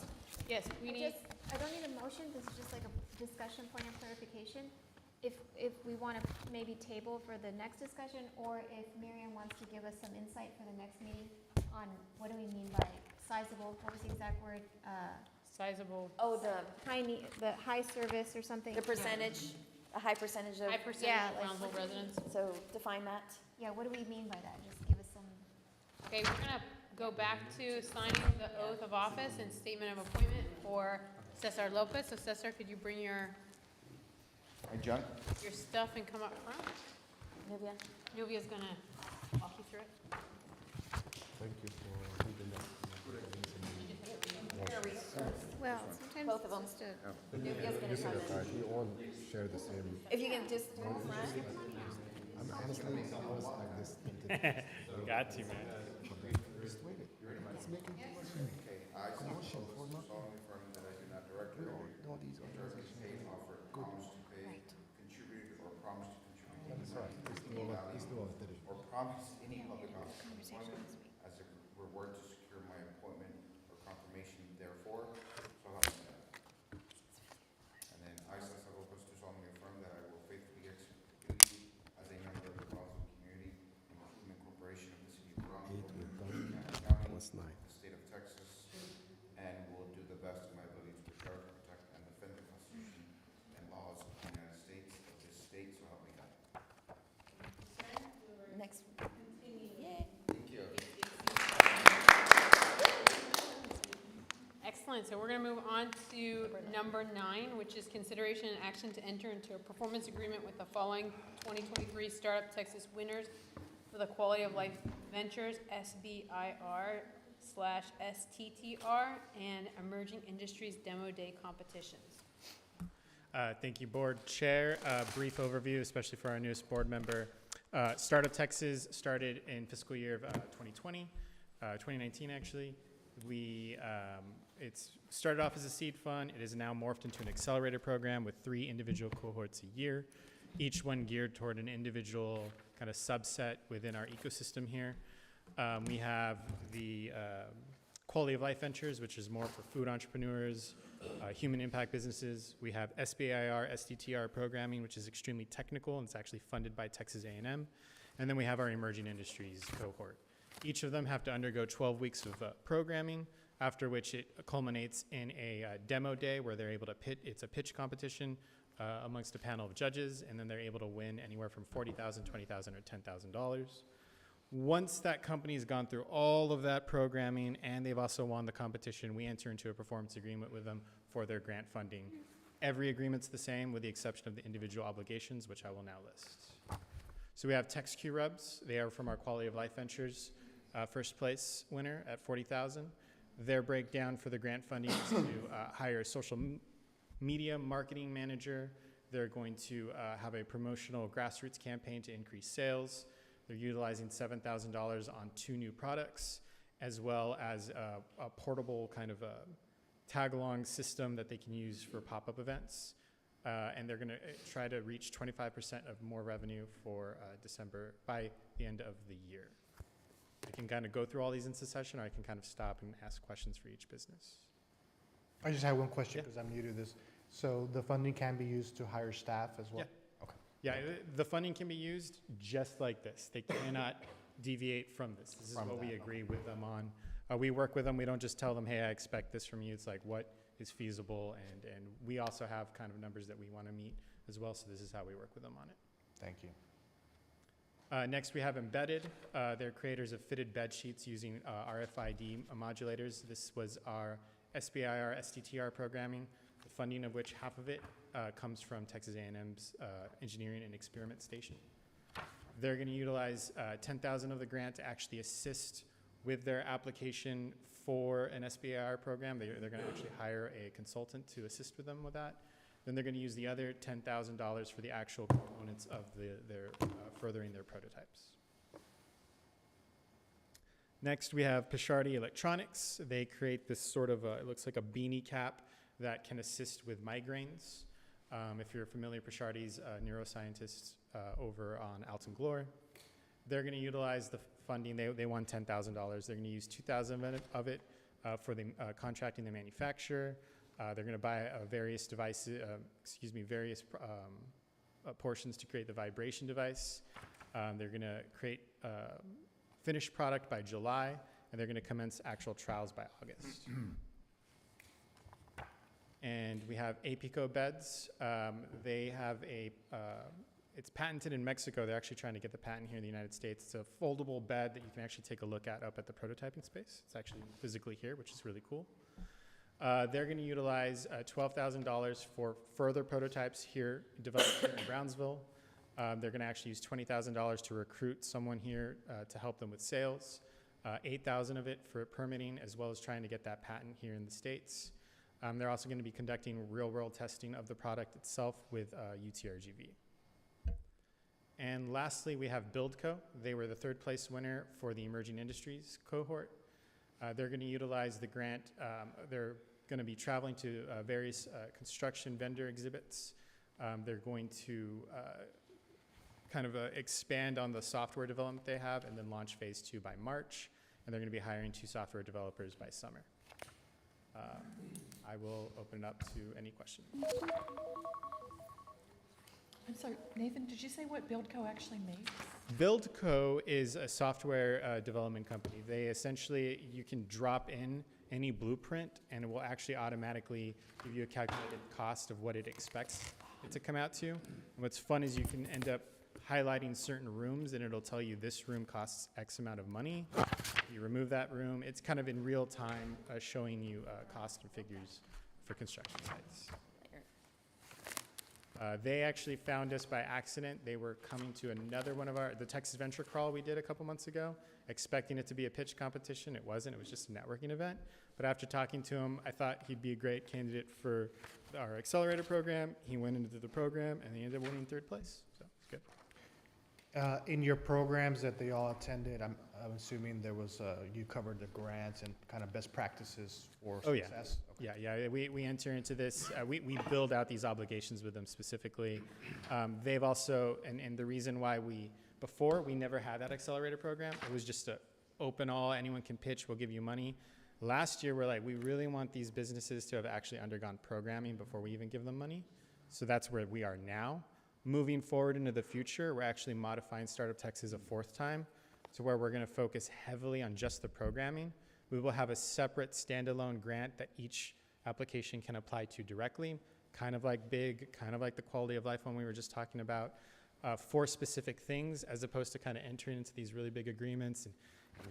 Yes, we need, I don't need a motion, this is just like a discussion point of clarification. If we want to maybe table for the next discussion, or if Miriam wants to give us some insight for the next meeting on what do we mean by sizable, what was the exact word? sizable, Oh, the High service or something? percentage, a high percentage of. high percentage Yeah, of like Brownsville residents. So define that. Yeah, what do we mean by that? Just give us some. Okay, we're gonna go back to signing the oath of office and statement of appointment for Cesar Lopez. So Cesar, could you bring your Hi, John. your stuff and come up front. Nubia? Nubia's gonna walk you through it. Thank you for reading that. Well, sometimes Both of them. it's just a. Nubia's gonna come in. We all share the same. If you can just front. I'm honestly, I was like this. Got to, man. Just wait it. It's making too much commotion for nothing. No, these organizations. Good. That's right. It's the one that did it. Or promise any public office or employment as a reward to secure my appointment or confirmation therefore, so help me God. And then I, Cesar Lopez, do solemnly affirm that I will faithfully execute the duties as a member of the Brownsville Community Improvement Corporation of the City of Brownsville, County, What's nine? the State of Texas, and will do the best of my ability to preserve, protect, and defend the Constitution and laws of the United States, of this state, so help me God. Next. Yay. Thank you. Excellent, so we're gonna move on to number 9, which is consideration and action to enter into a performance agreement with the following 2023 Startup Texas winners for the Quality of Life Ventures, SBIR/STTR, and Emerging Industries Demo Day competitions. Thank you, Board Chair. Brief overview, especially for our newest board member. Startup Texas started in fiscal year of 2019 actually. It's started off as a seed fund. It is now morphed into an accelerator program with 3 individual cohorts a year, each one geared toward an individual kind of subset within our ecosystem here. We have the Quality of Life Ventures, which is more for food entrepreneurs, human impact businesses. We have SBIR, STTR programming, which is extremely technical, and it's actually funded by Texas A&M. And then we have our Emerging Industries cohort. Each of them have to undergo 12 weeks of programming, after which it culminates in a demo day where they're able to it's a pitch competition amongst a panel of judges, and then they're able to win anywhere from $40,000, $20,000, or $10,000. Once that company's gone through all of that programming and they've also won the competition, we enter into a performance agreement with them for their grant funding. Every agreement's the same with the exception of the individual obligations, which I will now list. So we have TextQ Rubs. They are from our Quality of Life Ventures first place winner at $40,000. Their breakdown for the grant funding is to hire a social media marketing manager. They're going to have a promotional grassroots campaign to increase sales. They're utilizing $7,000 on 2 new products, as well as a portable kind of a tag-along system that they can use for pop-up events. And they're going to try to reach 25% of more revenue for December by the end of the year. I can kind of go through all these in succession, or I can kind of stop and ask questions for each business. I just had one question Yeah. because I'm new to this. So the funding can be used to hire staff as well? Yeah. Yeah, the funding can be used just like this. They cannot deviate from this. This is From what we that, agree with them on. We work with them. We don't just tell them, hey, I expect this from you. It's like what is feasible, and we also have kind of numbers that we want to meet as well, so this is how we work with them on it. Thank you. Next, we have Embedded. They're creators of fitted bed sheets using RFID modulators. This was our SBIR, STTR programming, the funding of which half of it comes from Texas A&M's Engineering and Experiment Station. They're going to utilize $10,000 of the grant to actually assist with their application for an SBIR program. They're going to actually hire a consultant to assist with them with that. Then they're going to use the other $10,000 for the actual components of their furthering their prototypes. Next, we have Pishardi Electronics. They create this sort of, it looks like a beanie cap that can assist with migraines. If you're familiar, Pishardi's a neuroscientist over on Alton Glore. They're going to utilize the funding. They won $10,000. They're going to use $2,000 of it for the contracting the manufacturer. They're going to buy various devices, various portions to create the vibration device. They're going to create finished product by July, and they're going to commence actual trials by August. And we have Apico beds. They have it's patented in Mexico. They're actually trying to get the patent here in the United States. It's a foldable bed that you can actually take a look at up at the prototyping space. It's actually physically here, which is really cool. They're going to utilize $12,000 for further prototypes here developed here in Brownsville. They're going to actually use $20,000 to recruit someone here to help them with sales, $8,000 of it for permitting, as well as trying to get that patent here in the States. They're also going to be conducting real-world testing of the product itself with UTRGV. And lastly, we have BuildCo. They were the third place winner for the Emerging Industries cohort. They're going to utilize the grant. They're going to be traveling to various construction vendor exhibits. They're going to kind of expand on the software development they have and then launch phase 2 by March. And they're going to be hiring 2 software developers by summer. I will open it up to any questions. I'm sorry, Nathan, did you say what BuildCo actually makes? BuildCo is a software development company. They essentially, you can drop in any blueprint and it will actually automatically give you a calculated cost of what it expects it to come out to. And what's fun is you can end up highlighting certain rooms and it'll tell you this room costs X amount of money. You remove that room. It's kind of in real time showing you cost and figures for construction sites. They actually found us by accident. They were coming to another one of the Texas Venture Crawl we did a couple months ago, expecting it to be a pitch competition. It wasn't. It was just a networking event. But after talking to him, I thought he'd be a great candidate for our accelerator program. He went into the program, and he ended up winning 3rd place. So it's good. In your programs that they all attended, I'm assuming there was, you covered the grants and kind of best practices for Oh, yeah. success? Okay. Yeah. We enter into this. We build out these obligations with them specifically. They've also, and the reason why before we never had that accelerator program, it was just a open all, anyone can pitch, we'll give you money. Last year, we're like, we really want these businesses to have actually undergone programming before we even give them money. So that's where we are now. Moving forward into the future, we're actually modifying Startup Texas a 4th time to where we're going to focus heavily on just the programming. We will have a separate standalone grant that each application can apply to directly, kind of like BIG, kind of like the quality of life one we were just talking about, for specific things, as opposed to kind of entering into these really big agreements and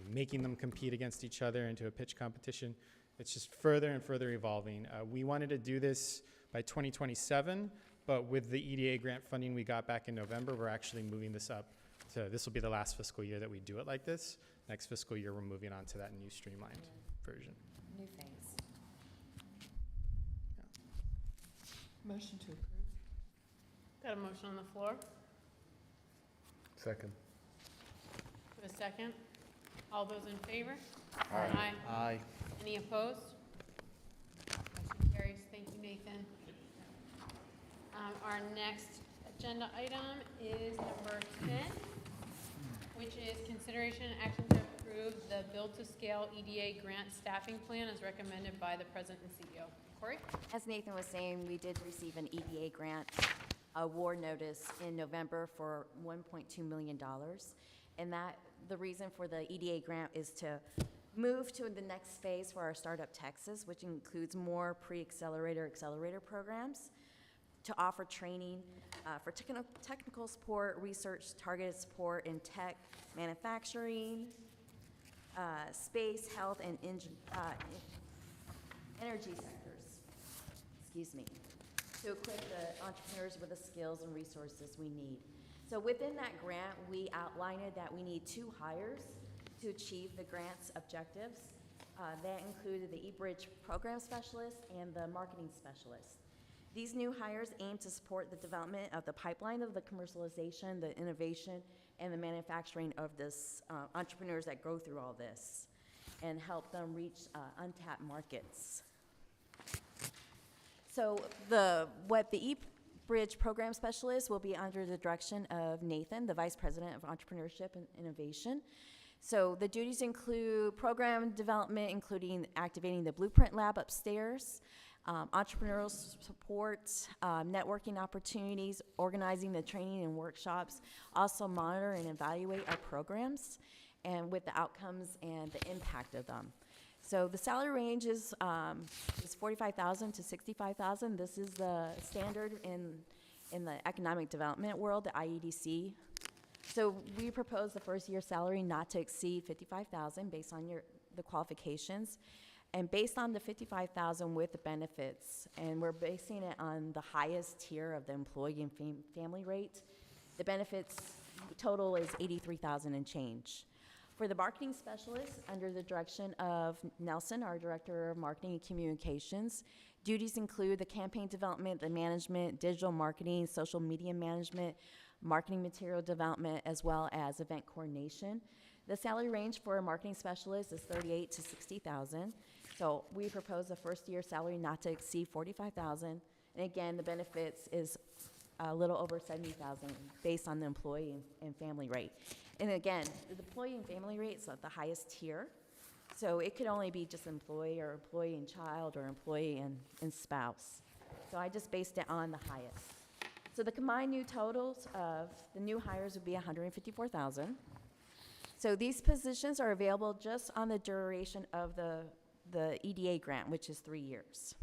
making them compete against each other into a pitch competition. It's just further and further evolving. We wanted to do this by 2027, but with the EDA grant funding we got back in November, we're actually moving this up to, this will be the last fiscal year that we do it like this. Next fiscal year, we're moving on to that new streamlined version. New things. Motion to approve. Got a motion on the floor. Second. For a second. All those in favor? Aye. Aye. Any opposed? Motion carries. Thank you, Nathan. Our next agenda item is number 10, which is consideration and action to approve the build-to-scale EDA grant staffing plan as recommended by the President and CEO. Corey? As Nathan was saying, we did receive an EDA grant award notice in November for $1.2 million. And the reason for the EDA grant is to move to the next phase for our Startup Texas, which includes more accelerator programs to offer training for technical support, research, targeted support in tech, manufacturing, space, health, and energy sectors, to equip the entrepreneurs with the skills and resources we need. So within that grant, we outlined that we need 2 hires to achieve the grant's objectives. That included the eBridge program specialist and the marketing specialist. These new hires aim to support the development of the pipeline of the commercialization, the innovation, and the manufacturing of this entrepreneurs that go through all this and help them reach untapped markets. So what the eBridge program specialist will be under the direction of Nathan, the Vice President of Entrepreneurship and Innovation. So the duties include program development, including activating the Blueprint Lab upstairs, entrepreneurial support, networking opportunities, organizing the training and workshops, also monitor and evaluate our programs and with the outcomes and the impact of them. So the salary range is $45,000 to $65,000. This is the standard in the economic development world, the IEDC. So we propose the first year salary not to exceed $55,000 based on the qualifications. And based on the 55,000 with the benefits, and we're basing it on the highest tier of the employee and family rate, the benefits total is 83,000 and change. For the marketing specialist, under the direction of Nelson, our Director of Marketing and Communications, duties include the campaign development, the management, digital marketing, social media management, marketing material development, as well as event coordination. The salary range for a marketing specialist is 38 to 60,000. So we propose a first-year salary not to exceed 45,000. And again, the benefits is a little over 70,000 based on the employee and family rate. And again, the employee and family rate is at the highest tier. So it could only be just employee or employee and child or employee and spouse. So I just based it on the highest. So the combined new totals of the new hires would be 154,000. So these positions are available just on the duration of the EDA grant, which is 3 years.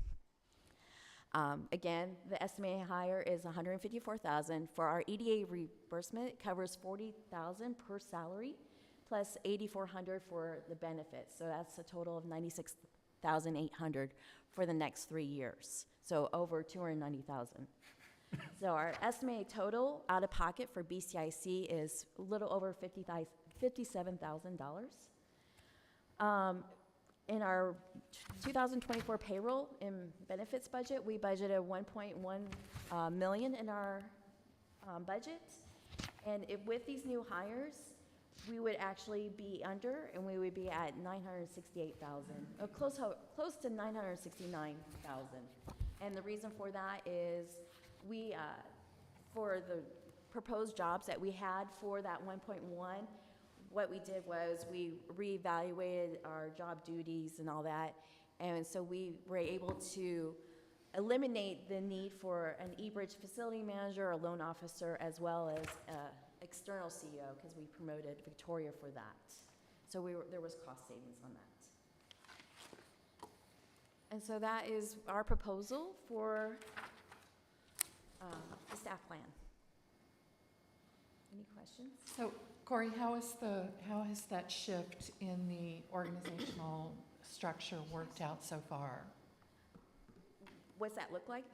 Again, the estimated hire is 154,000. For our EDA reimbursement, it covers 40,000 per salary, plus 8,400 for the benefits. So that's a total of 96,800 for the next 3 years. So over 290,000. So our estimated total out of pocket for BCIC is a little over $57,000. In our 2024 payroll and benefits budget, we budgeted 1.1 million in our budget. And with these new hires, we would actually be under, and we would be at 968,000, close to 969,000. And the reason for that is we, for the proposed jobs that we had for that 1.1, what we did was we reevaluated our job duties and all that, and so we were able to eliminate the need for an eBridge facility manager, a loan officer, as well as external CEO, because we promoted Victoria for that. So there was cost savings on that. And so that is our proposal for the staff plan. Any questions? So, Corey, how has that shift in the organizational structure worked out so far? What's that look like?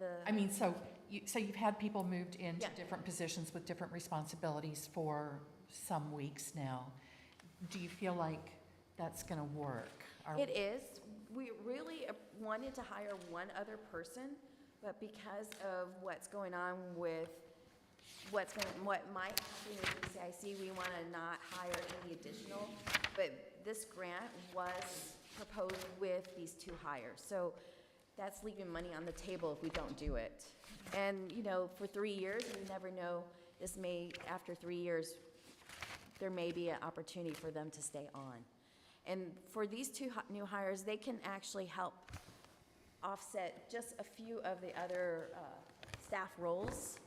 So you've had people moved into Yeah. different positions with different responsibilities for some weeks now. Do you feel like that's going to work? It is. We really wanted to hire one other person, but because of what's going on with what might happen in BCIC, we want to not hire any additional. But this grant was proposed with these 2 hires. So that's leaving money on the table if we don't do it. And, for 3 years, you never know, after 3 years, there may be an opportunity for them to stay on. And for these 2 new hires, they can actually help offset just a few of the other staff roles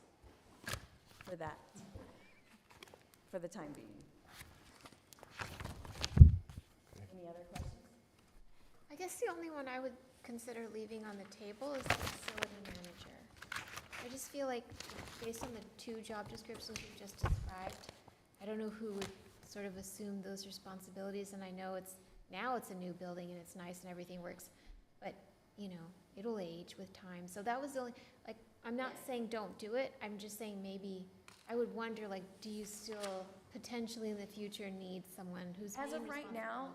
for that, for the time being. Any other questions? I guess the only one I would consider leaving on the table is the facility manager. I just feel like, based on the 2 job descriptions you've just described, I don't know who would sort of assume those responsibilities, and I know now it's a new building and it's nice and everything works, but, it'll age with time. So that was the only, I'm not saying don't do it, I'm just saying maybe, I would wonder, do you still potentially in the future need someone who's As of right now,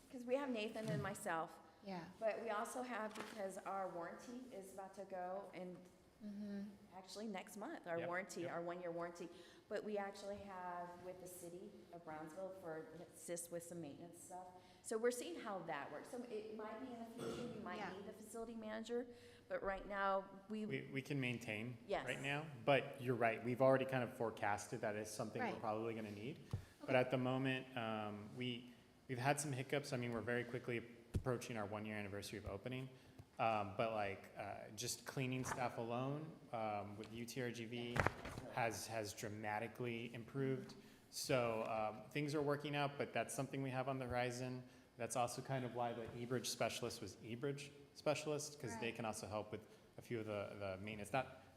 because we have Nathan and myself, Yeah. but we also have, because our warranty is about to go in actually next month, our Yep, warranty, yep. our 1-year warranty. But we actually have with the city of Brownsville for assist with some maintenance stuff. So we're seeing how that works. So it might be in the future, we might Yeah. need the facility manager, but right now, We can maintain Yes. right now, but you're right, we've already kind of forecasted that is something we're Right. probably gonna need. But at the moment, we've had some hiccups, we're very quickly approaching our 1-year anniversary of opening. But just cleaning staff alone, with UTRGV has dramatically improved. So, things are working out, but that's something we have on the horizon. That's also kind of why the eBridge specialist was eBridge specialist, because they Right. can also help with a few of the maintenance.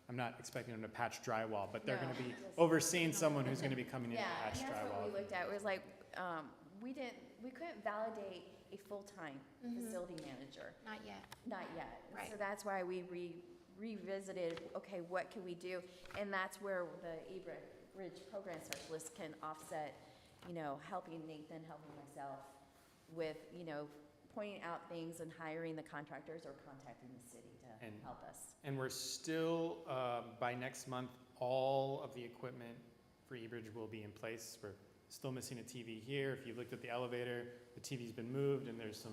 I'm not expecting them to patch drywall, but they're No. gonna be overseeing someone who's gonna be coming in to yeah, patch and that's what we drywall. looked at. It was like, we couldn't validate a full-time Mhm. facility manager. Not yet. Not yet. Right. So that's why we revisited, okay, what can we do? And that's where the Bridge program specialist can offset, you know, helping Nathan, helping myself with, you know, pointing out things and hiring the contractors or contacting the city to And- help us. And we're still, by next month, all of the equipment for eBridge will be in place. We're still missing a TV here. If you looked at the elevator, the TV's been moved and there's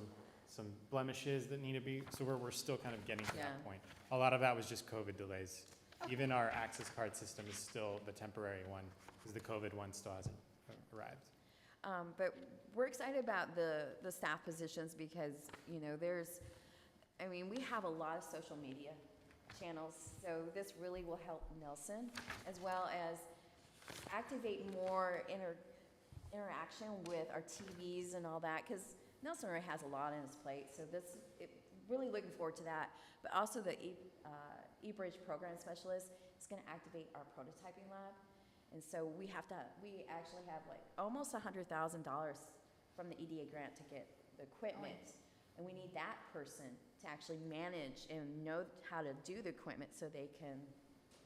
some blemishes that need to be, so we're still kind of getting to Yeah. that point. A lot of that was just COVID delays. Even our access card system is still the temporary one, because the COVID one still hasn't arrived. But we're excited about the staff positions because, you know, we have a lot of social media channels, so this really will help Nelson, as well as activate more interaction with our TVs and all that, because Nelson already has a lot on his plate, so really looking forward to that. But also the eBridge program specialist is gonna activate our prototyping lab. And so we actually have like almost $100,000 from the EDA grant to get the equipment. And we need that person to actually manage and know how to do the equipment so they can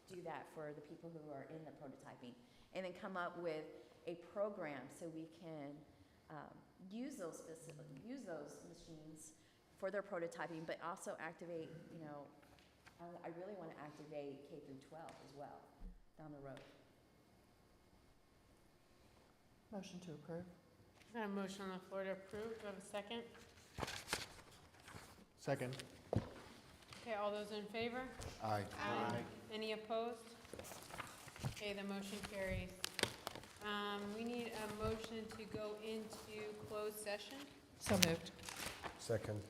do that for the people who are in the prototyping. And then come up with a program so we can use those machines for their prototyping, but also activate, you know, I really want to activate K through 12 as well down the road. Motion to approve. Got a motion on the floor to approve. Do I have a second? Second. Okay, all those in favor? Aye. Any opposed? Okay, the motion carries. We need a motion to go into closed session. So moved. Second.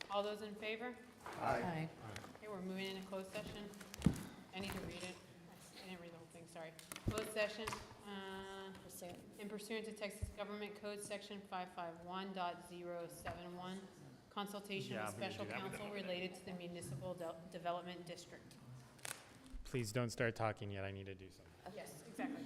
All those in favor? Aye. Okay, we're moving into closed session. I need to read it. I didn't read the whole thing, sorry. Closed session, in pursuant to Texas Government Code Section 551.071, consultation Yeah, with I'm gonna special do that counsel related to the municipal development district. Please don't start talking yet, I need to do something. Yes, exactly.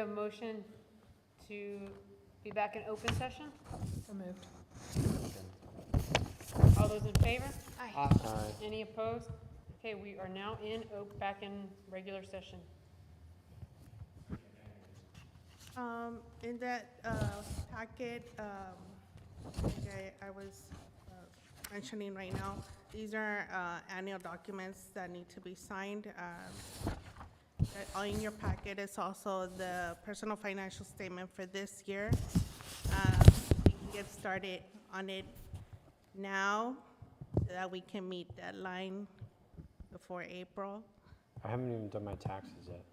have a motion to be back in open session? So moved. All those in favor? Aye. Aye. Any opposed? Okay, we are now back in regular session. In that packet, like I was mentioning right now, these are annual documents that need to be signed. In your packet is also the personal financial statement for this year. We can get started on it now so that we can meet deadline before April. I haven't even done my taxes yet.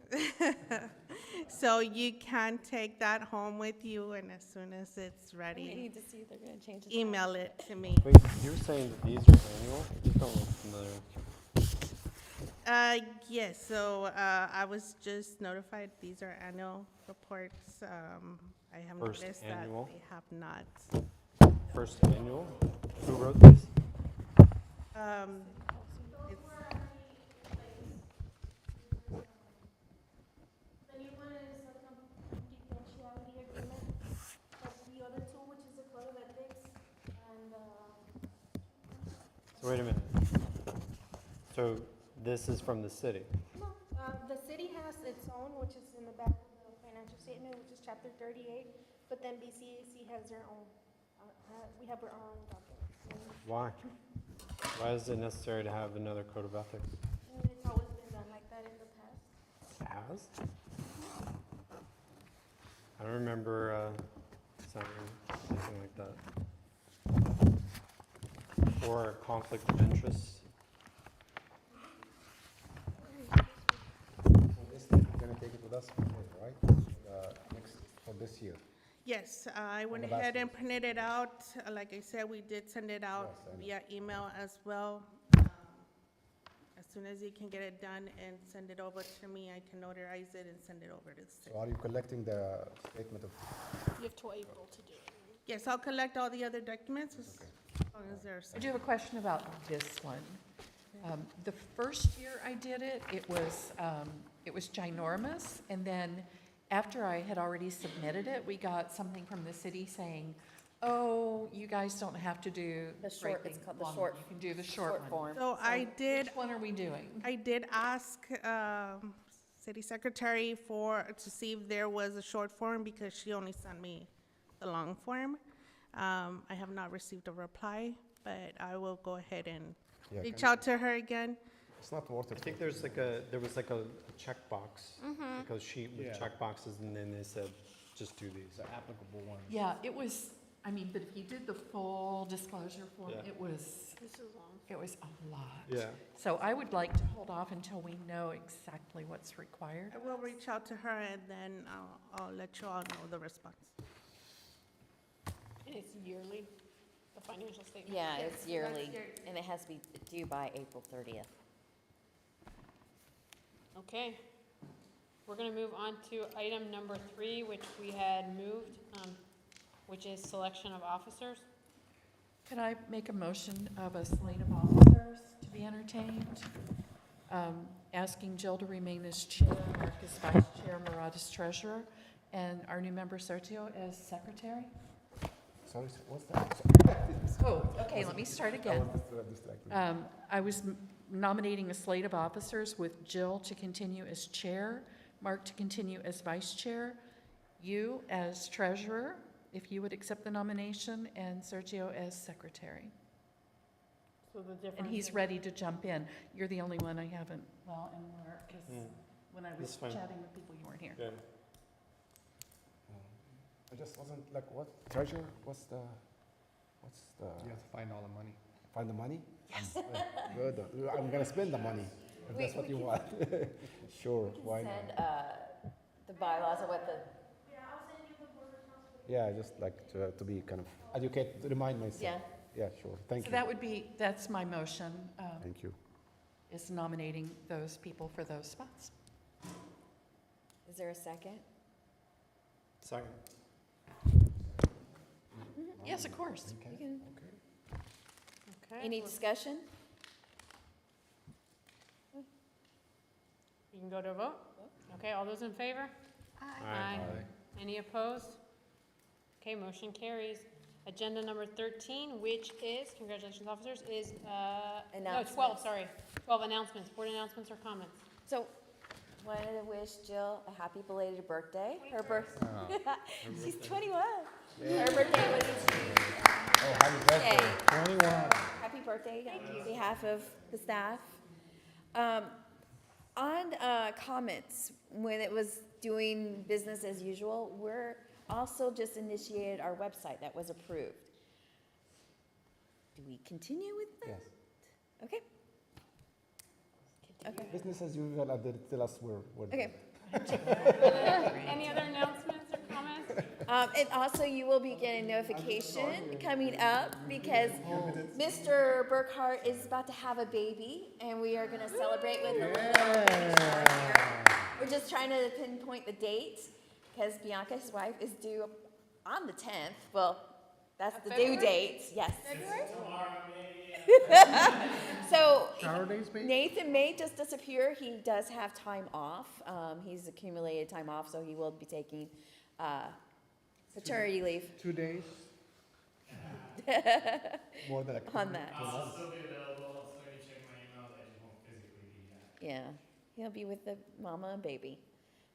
So you can take that home with you, and as soon as it's We ready, need to see if they're gonna change it. email it to me. Wait, you were saying that these are annual? These don't look familiar. Yes, so I was just notified these are annual reports. I have First noticed that annual? they have not. First annual? Who wrote this? It's, The new one is a confidentiality agreement, but the other two, which is the code of ethics and, So wait a minute. So this is from the city? no, the city has its own, which is in the back of the financial statement, which is chapter 38, but then BCAC has their own. We have our own documents. Why? Why is it necessary to have another code of ethics? And it's always been done like that in the past. Has? I don't remember signing anything like that. Or a conflict of interest. We're gonna take it with us, right? Next, for this year. yes, I went the ahead and baskets. printed it out. Like I said, we did send it out Yes, I know. via email as well. As soon as you can get it done and send it over to me, I can notarize it and send it over to the city. So are you collecting the statement of, You have till April to do it. Yes, I'll collect all the other documents as long as there's. I do have a question about this one. The first year I did it, it was ginormous, and then after I had already submitted it, we got something from the city saying, oh, you guys don't have to do The short, it's great called big the long short. one. You can do the short one. form. So I did, Which one are we doing? I did ask city secretary to see if there was a short form because she only sent me the long form. I have not received a reply, but I will go ahead and yeah, reach can- out to her again. it's not worth I it. think there was like a checkbox, like a sheet with Yeah. checkboxes, and then they said, just do these. The applicable one. Yeah, it was, I mean, but if you did the full disclosure form, Yeah. it was a lot. Yeah. So I would like to hold off until we know exactly what's required. I will reach out to her and then I'll let you all know the response. And it's yearly, the financial statement? Yeah, Yes, it's yearly, that's your- and it has to be due by April 30th. Okay. We're gonna move on to item number 3, which we had moved, which is selection of officers. Could I make a motion of a slate of officers to be entertained? Asking Jill to remain as chair, Mark as vice chair, Murad as treasurer, and our new member Sergio as secretary? Sorry, what's that? Oh, okay, let me start again. Distracted. I was nominating a slate of officers with Jill to continue as chair, Mark to continue as vice chair, you as treasurer, if you would accept the nomination, and Sergio as secretary. So the difference. And he's is- ready to jump in. You're the only one I haven't, well, and Mark, because when I was That's fine. chatting with people, you weren't here. Yeah. I just wasn't like, what, treasure, what's the, You have to find all the money. find the money? Yes. Good, I'm gonna spend the money, if that's what you want. Sure, why not? Send the bylaws of what the, Yeah, just like to be kind of educate, to remind myself. yeah. Yeah, sure, thank So you. that would be, that's my motion, Thank you. is nominating those people for those spots. Is there a second? Second. Yes, of course. You can, Okay. any discussion? You can go to a vote? Okay, all those in favor? Aye. Any opposed? Okay, motion carries. Agenda number 13, which is, congratulations, officers, is, no, 12, sorry. 12 announcements, board announcements or comments. So, wanted to wish Jill a happy belated birthday. Her birthday. She's 21. Her birthday was Oh, happy birthday. today. 21. Happy birthday on behalf of the staff. On comments, when it was doing business as usual, we're also just initiated our website that was approved. Do we continue with that? Yes. Okay. Okay. Business as usual, tell us where. Okay. Any other announcements or comments? And also, you will be getting notification coming up because Mr. Burkhart is about to have a baby, and we are going to celebrate with a little baby shower here. We're just trying to pinpoint the date because Bianca, his wife, is due on the 10th. Well, that's the due date. Yes. So Nathan may just disappear. He does have time off. He's accumulated time off, so he will be taking paternity leave 2 days? More than a on that. I'll still be available, I'll still be checking my emails, I just won't physically be at. Yeah, he'll be with the mama and baby.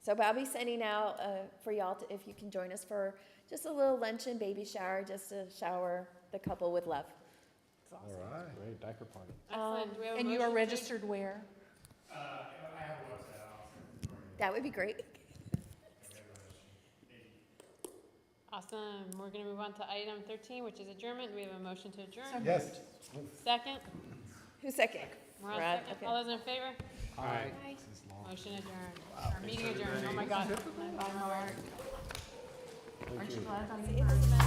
So, but I'll be sending out for y'all to, if you can join us for just a little luncheon baby shower, just to shower the couple with love. All right. Great diaper party. Excellent. Do we have a And you motion are to- registered where? I have a website, I'll send it for you. That would be great. Awesome. We're going to move on to item 13, which is adjournment. We have a motion to adjourn. Yes. Second? Who's second? Murad, Murad, second. okay. All those in favor? Aye. Motion adjourned. Our meeting adjourned. Oh my God. Aren't you glad I'm It doesn't matter.